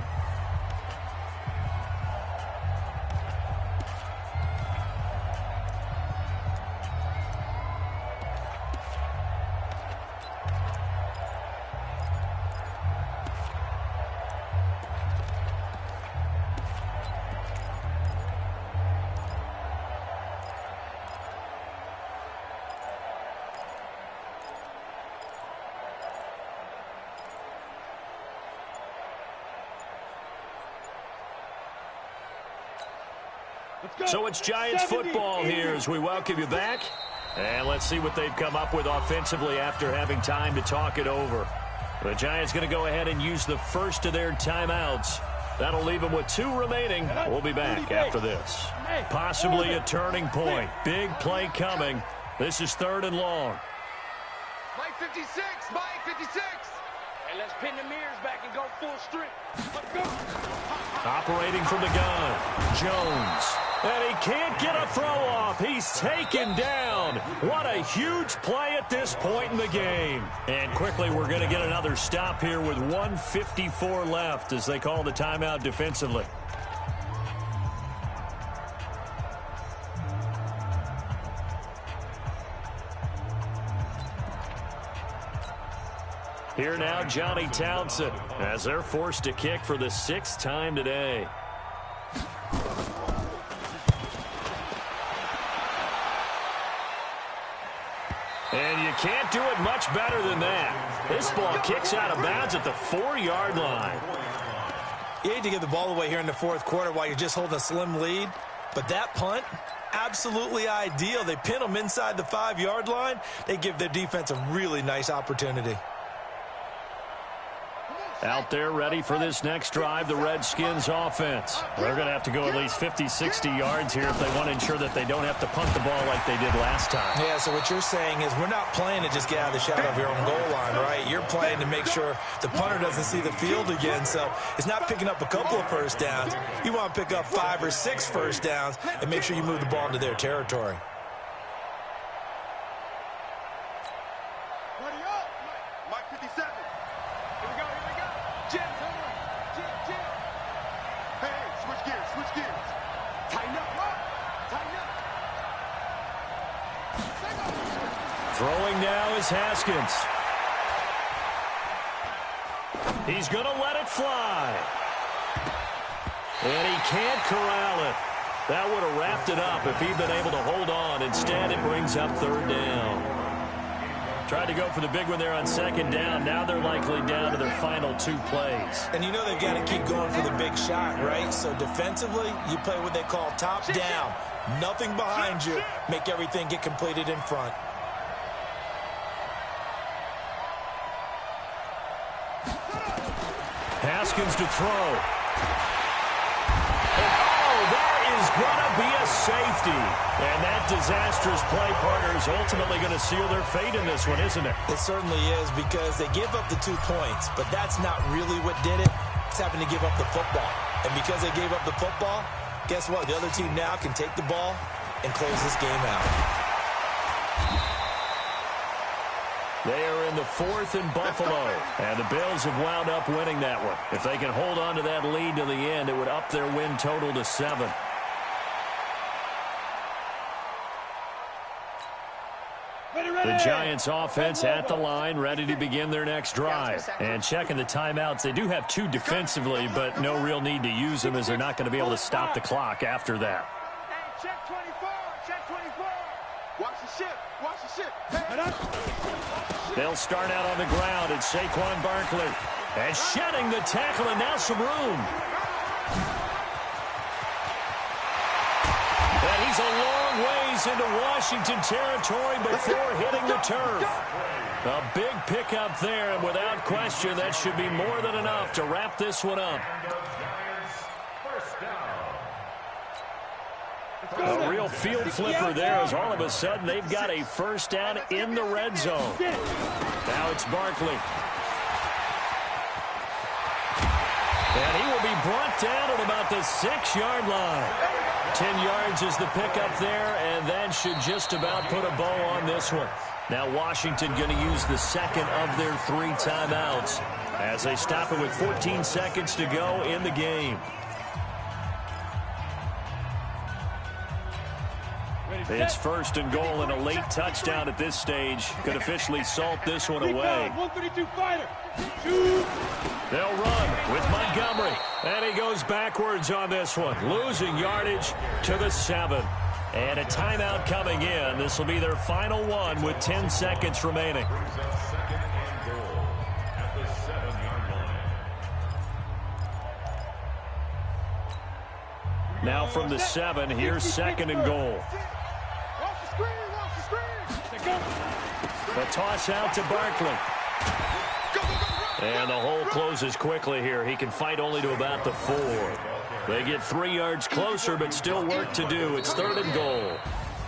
So it's Giants football here as we welcome you back. And let's see what they've come up with offensively after having time to talk it over. The Giants going to go ahead and use the first of their timeouts. That'll leave them with 2 remaining. We'll be back after this. Possibly a turning point. Big play coming. This is 3rd and long. Mike 56. Mike 56. Hey, let's pin the mirrors back and go full strength. Let's go. Operating from the gun, Jones. And he can't get a throw off. He's taken down. What a huge play at this point in the game. And quickly, we're going to get another stop here with 1:54 left as they call the timeout defensively. Here now, Johnny Townsend, as they're forced to kick for the 6th time today. And you can't do it much better than that. This ball kicks out of bounds at the 4-yard line. You hate to give the ball away here in the 4th quarter while you're just holding a slim lead, but that punt, absolutely ideal. They pin them inside the 5-yard line. They give their defense a really nice opportunity. Out there ready for this next drive, the Redskins offense. They're going to have to go at least 50, 60 yards here if they want to ensure that they don't have to punt the ball like they did last time. Yeah, so what you're saying is we're not playing to just get out of the shadow of your own goal line, right? You're playing to make sure the punter doesn't see the field again. So it's not picking up a couple of first downs. You want to pick up 5 or 6 first downs and make sure you move the ball into their territory. Mike 57. Here we go. Jim. Hey, switch gears. Tighten up. Throwing now is Haskins. He's going to let it fly. And he can't corral it. That would have wrapped it up if he'd been able to hold on. Instead, it brings up 3rd down. Tried to go for the big one there on 2nd down. Now they're likely down to their final 2 plays. And you know they've got to keep going for the big shot, right? So defensively, you play what they call top down. Nothing behind you. Make everything get completed in front. Haskins to throw. Going to be a safety. And that disastrous play, partner, is ultimately going to seal their fate in this one, isn't it? It certainly is, because they give up the 2 points, but that's not really what did it. It's having to give up the football. And because they gave up the football, guess what? The other team now can take the ball and close this game out. They are in the 4th in Buffalo, and the Bills have wound up winning that one. If they can hold on to that lead to the end, it would up their win total to 7. The Giants offense at the line, ready to begin their next drive. And checking the timeouts, they do have 2 defensively, but no real need to use them as they're not going to be able to stop the clock after that. Hey, check 24, check 24. Watch the ship. They'll start out on the ground. It's Saquon Barkley. And shedding the tackle, and now some room. And he's a long ways into Washington territory before hitting the turf. A big pickup there, and without question, that should be more than enough to wrap this one up. A real field flipper there, as all of a sudden they've got a first down in the red zone. Now it's Barkley. And he will be brought down at about the 6-yard line. 10 yards is the pickup there, and that should just about put a bow on this one. Now Washington going to use the 2nd of their 3 timeouts as they stop it with 14 seconds to go in the game. It's 1st and goal, and a late touchdown at this stage could officially salt this one away. 132 fighter. They'll run with Montgomery, and he goes backwards on this one, losing yardage to the 7. And a timeout coming in. This will be their final one with 10 seconds remaining. Now from the 7, here's 2nd and goal. The toss out to Barkley. And the hole closes quickly here. He can fight only to about the 4. They get 3 yards closer, but still work to do. It's 3rd and goal.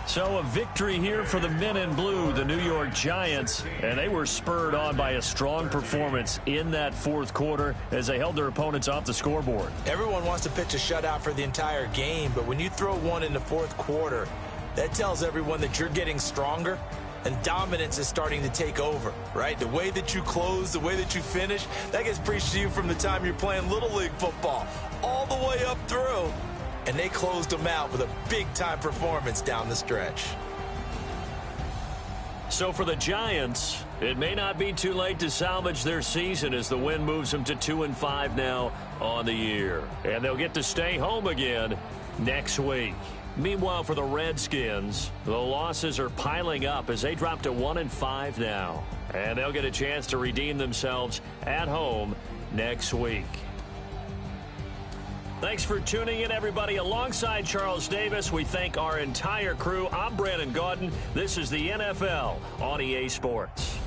So a victory here for the men in blue, the New York Giants, and they were spurred on by a strong performance in that fourth quarter as they held their opponents off the scoreboard. Everyone wants to pitch a shutout for the entire game, but when you throw one in the fourth quarter, that tells everyone that you're getting stronger and dominance is starting to take over, right? The way that you close, the way that you finish, that gets preached to you from the time you're playing Little League football all the way up through. And they closed them out with a big-time performance down the stretch. So for the Giants, it may not be too late to salvage their season as the win moves them to 2-5 now on the year. And they'll get to stay home again next week. Meanwhile, for the Redskins, the losses are piling up as they drop to 1-5 now. And they'll get a chance to redeem themselves at home next week. Thanks for tuning in, everybody. Alongside Charles Davis, we thank our entire crew. I'm Brandon Gaudin. This is the NFL on EA Sports.